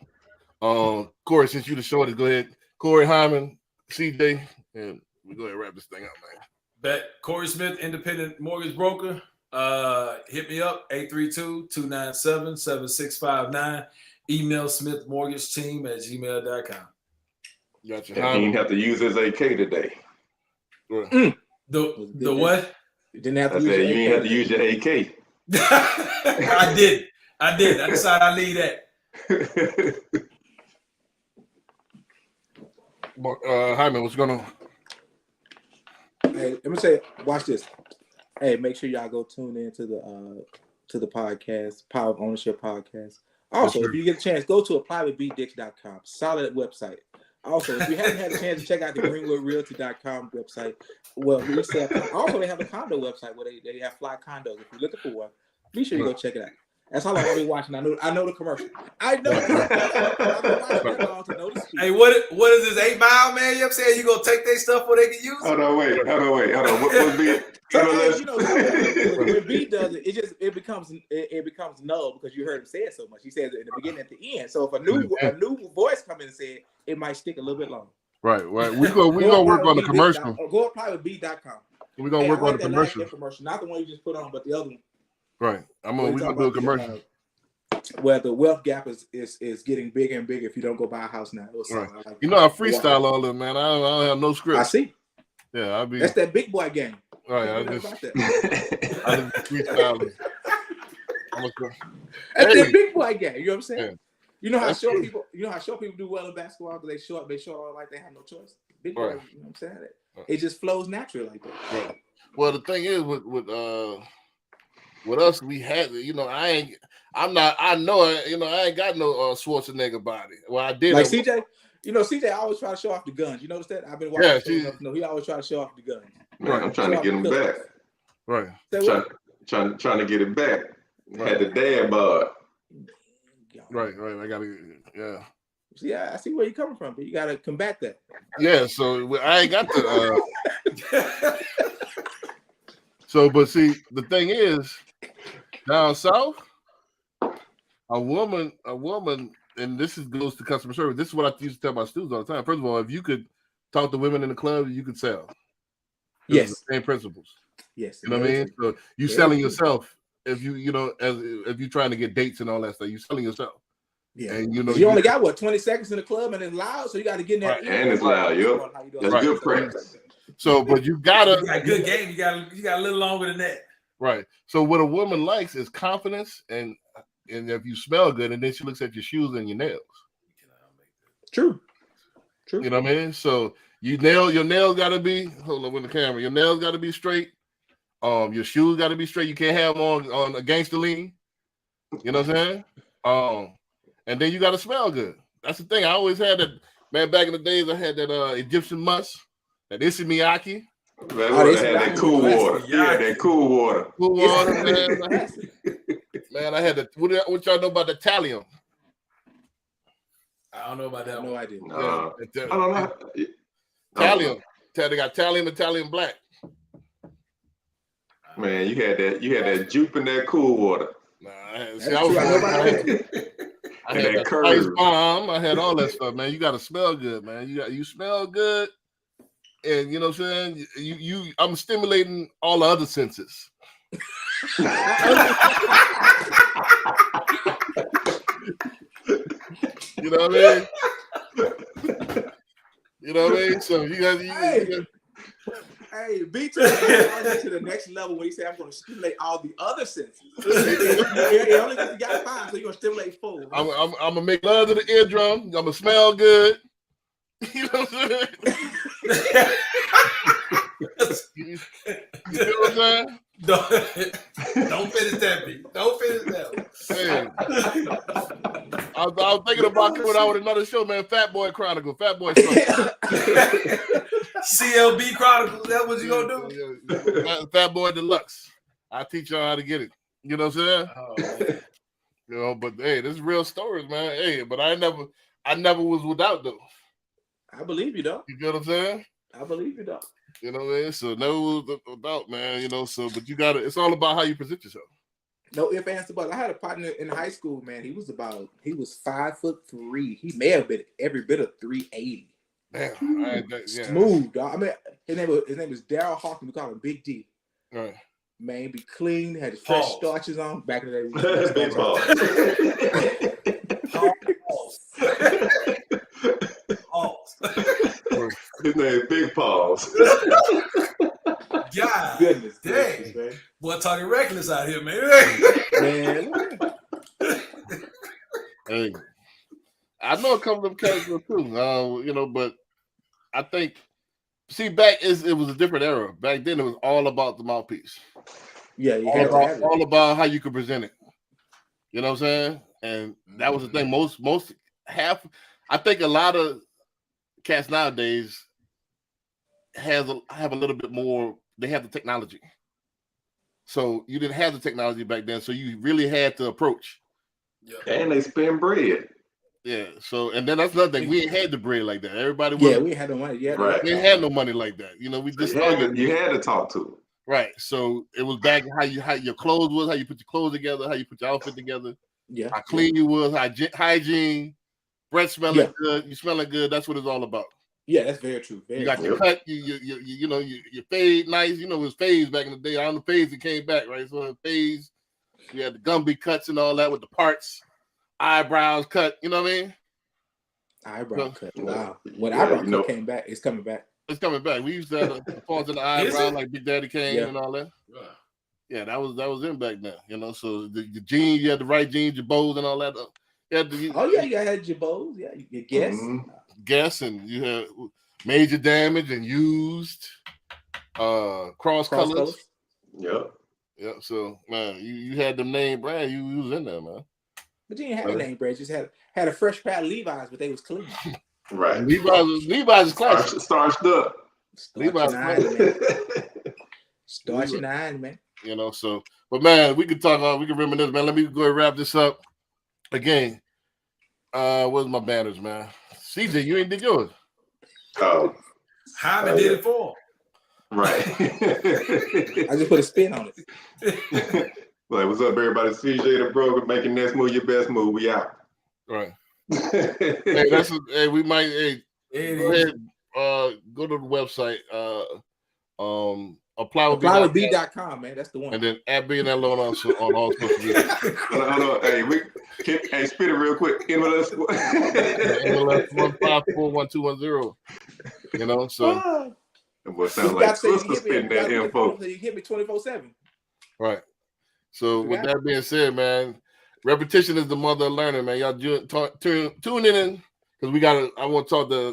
A: Corey, since you the shortest, go ahead. Corey Hyman, CJ, and we go ahead and wrap this thing up, man.
B: Bet Corey Smith, independent mortgage broker. Hit me up 832-297-7659. Email smithmortgageteam@gmail.com.
A: Gotcha.
C: And he didn't have to use his AK today.
B: The what?
E: You didn't have
C: I
E: to
C: said you
E: use
C: didn't have to use your AK.
B: I did. I decided I leave that.
A: Hyman, what's going on?
E: Hey, let me say, watch this. Hey, make sure y'all go tune in to the podcast, Power of Ownership podcast. Also, if you get a chance, go to applywithbdix.com. Solid website. Also, if you haven't had a chance to check out the greenwoodrealty.com website, well, we sell. Also, they have a condo website where they have fly condos. If you're looking for one, be sure you go check it out. That's how long I've been watching. I know the commercial. I know. I've been watching that long to know the speed.
B: Hey, what is this 8 Mile, man? You know what I'm saying? You gonna take their stuff where they can use it?
C: Hold on, wait. What be it?
E: Sometimes, when B does it, it becomes null because you heard him say it so much. He says it in the beginning, at the end. So if a new voice comes in and say it might stick a little bit longer.
A: Right. We gonna work on the commercial.
E: Go apply with B.com.
A: We're gonna work on the commercial.
E: Not the one you just put on, but the other one.
A: Right. We're gonna do a commercial.
E: Where the wealth gap is getting bigger and bigger if you don't go buy a house now.
A: Right. I freestyle all of them, man. I don't have no script.
E: I see.
A: Yeah,
E: that's that big boy game.
A: Right. I just freestyle.
E: That's that big boy game. You know what I'm saying?
A: Yeah.
E: You know how short people do well in basketball because they short like they have no choice. Big boy,
A: right.
E: You know what I'm saying? It just flows naturally like that.
A: Right. Well, the thing is with us, we had, I ain't got no Schwarzenegger body. Well, I did.
E: Like CJ, CJ always try to show off the guns. You notice that? I've been watching.
A: Yeah,
E: he always try to show off the guns.
C: Right, I'm trying to get him back.
A: Right.
C: Trying to get it back. Right. Had the dad bod.
A: Right. I gotta, yeah.
E: See, I see where you're coming from, but you gotta combat that.
A: Yeah, so I ain't got the. So, but see, the thing is, down south, a woman, and goes to customer service. This is what I used to tell my students all the time. First of all, if you could talk to women in the club, you could sell.
E: Yes.
A: The same principles.
E: Yes.
A: You know what I mean? So you selling yourself if if you're trying to get dates and all that stuff, you're selling yourself.
E: Yeah.
A: And
E: you only got 20 seconds in the club and it's loud, so you got to get in there.
C: Right. And it's loud, yo. That's right. Good practice.
A: So, but you got a
B: good game. You got a little longer than that.
A: Right. So what a woman likes is confidence and if you smell good, and then she looks at your shoes and your nails.
E: True.
A: You know what I mean? So your nails gotta be, hold on with the camera, your nails gotta be straight. Your shoes gotta be straight. You can't have them on a gangster lean. You know what I'm saying? And then you gotta smell good. That's the thing. I always had that, man, back in the days I had that Egyptian musk, that Issey Miyake.
C: Man, I had that cool water. Yeah, that cool water.
A: Cool water, man. Man, I had the what y'all know about the Talium?
B: I don't know about that.
E: No idea.
C: I don't know.
A: Talium. They got Talium and Talium Black.
C: Man, you had that jupe in that cool water.
A: Nah,
C: I had that
A: ice bomb. I had all that stuff, man. You gotta smell good, man. You smell good. And you know what I'm saying? I'm stimulating all the other senses. You know what I mean? You know what I mean? So you got
E: Hey, B2 to the next level when he said, I'm going to stimulate all the other senses. It only gets you got 5, so you're going to stimulate 4. Right?
A: I'm gonna make love to the eardrum. I'm gonna smell good. You know what I'm saying? You know what I'm saying?
B: Don't finish that, B. Don't finish that.
A: Hey, I was thinking about coming out with another show, man. Fat Boy Chronicle, Fat Boy Struggle.
B: CLB Chronicles. That's what you gonna do?
A: Yeah. Fat Boy Deluxe. I teach y'all how to get it. You know what I'm saying?
B: Oh, man.
A: You know, but hey, this is real stories, man. Hey, but I never was without those.
E: I believe you, though.
A: You know what I'm saying?
E: I believe you, though.
A: You know what I mean? So never was without, man. You know, so but you gotta. It's all about how you present yourself.
E: No ifs, ands, or buts. I had a partner in high school, man. He was 5'3". He may have been every bit of 380.
A: Damn, yeah.
E: Smooth, dog. I mean, his name was Daryl Hawkins. We called him Big D.
A: Right.
E: Man, be clean, had his fresh
B: Pause.
E: starches on. Back in the day,
C: Big
B: Pause.
C: His name is Big Paws.
B: God,
E: Goodness,
B: dang.
E: gracious, man.
B: Boy, talking reckless out here, man.
E: Man,
A: Hey, I know a couple of characters too. You know, but I think back it was a different era. Back then, it was all about the mouthpiece.
E: yeah, you had to have it.
A: All about how you could present it. You know what I'm saying? And that was the thing. I think a lot of cats nowadays have a little bit more. They have the technology. So you didn't have the technology back then. So you really had to approach.
C: And they spend bread.
A: Yeah. So and then that's another thing. We ain't had the bread like that. Everybody
E: Yeah, we had no money. Yeah,
C: Right.
A: we ain't had no money like that. You know, we just
C: You had to talk to them.
A: right. So it was back how your clothes was, how you put your clothes together, how you put your outfit together,
E: yeah.
A: how clean you was, hygiene, breath smelling
E: Yeah.
A: good, you smelling good. That's what it's all about.
E: Yeah, that's very true. Very
A: You got
E: true.
A: your cut, you know, your fade nice. You know, it was fades back in the day. I don't know fades that came back, right? So in fades, you had the Gumby cuts and all that with the parts, eyebrows cut. You know what I mean?
E: Eyebrow cut. Wow. When
C: Yeah,
E: eyebrow
C: you
E: cut
C: know.
E: came back, it's coming back.
A: It's coming back. We used to have the pawns in the eyebrow like Big Daddy Kane
E: Yeah.
A: and all that. Yeah, that was in back then. You know, so the jeans, you had the right jeans, your bows and all that. You had the,
E: Oh yeah, you had your bows. Yeah, your guess.
C: Mhm.
A: Guess and you had Major Damage and Used, cross
E: Cross
A: colors.
E: colors.
C: Yep.
A: Yeah, so man, you had the name brand, you was in there, man.
E: But you didn't have a name brand. You just had a fresh pair of Levi's, but they was clean.
C: Right.
A: Levi's is classic.
C: Starched up.
E: Start
A: Levi's
E: your 9, man. Start your 9, man.
A: You know, so but man, we can reminisce, man. Let me go and wrap this up again. Where's my banners, man? CJ, you ain't did yours.
C: Oh,
B: Hyman did it for him.
C: right.
E: I just put a spin on it.
C: Like, what's up, everybody? CJ the Broker making next move your best move. We out.
A: Right. Hey, we might go ahead, go to the website,
E: Applywithb.com, man. That's the one.
A: and then at BNL on all social media.
C: Hold on. Hey, spit it real quick. MLS.
A: MLS 1541210. You know, so
C: What sound like Twister spitting that info.
E: So you hit me 24/7.
A: right. So with that being said, man, repetition is the mother of learning, man. Y'all tune in because we got. I want to talk to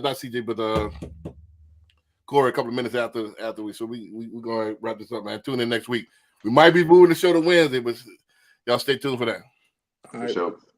A: not CJ, but Corey a couple of minutes after we. So we're going to wrap this up, man. Tune in next week. We might be moving the show to Wednesday, but y'all stay tuned for that.
E: All right.
C: Sure.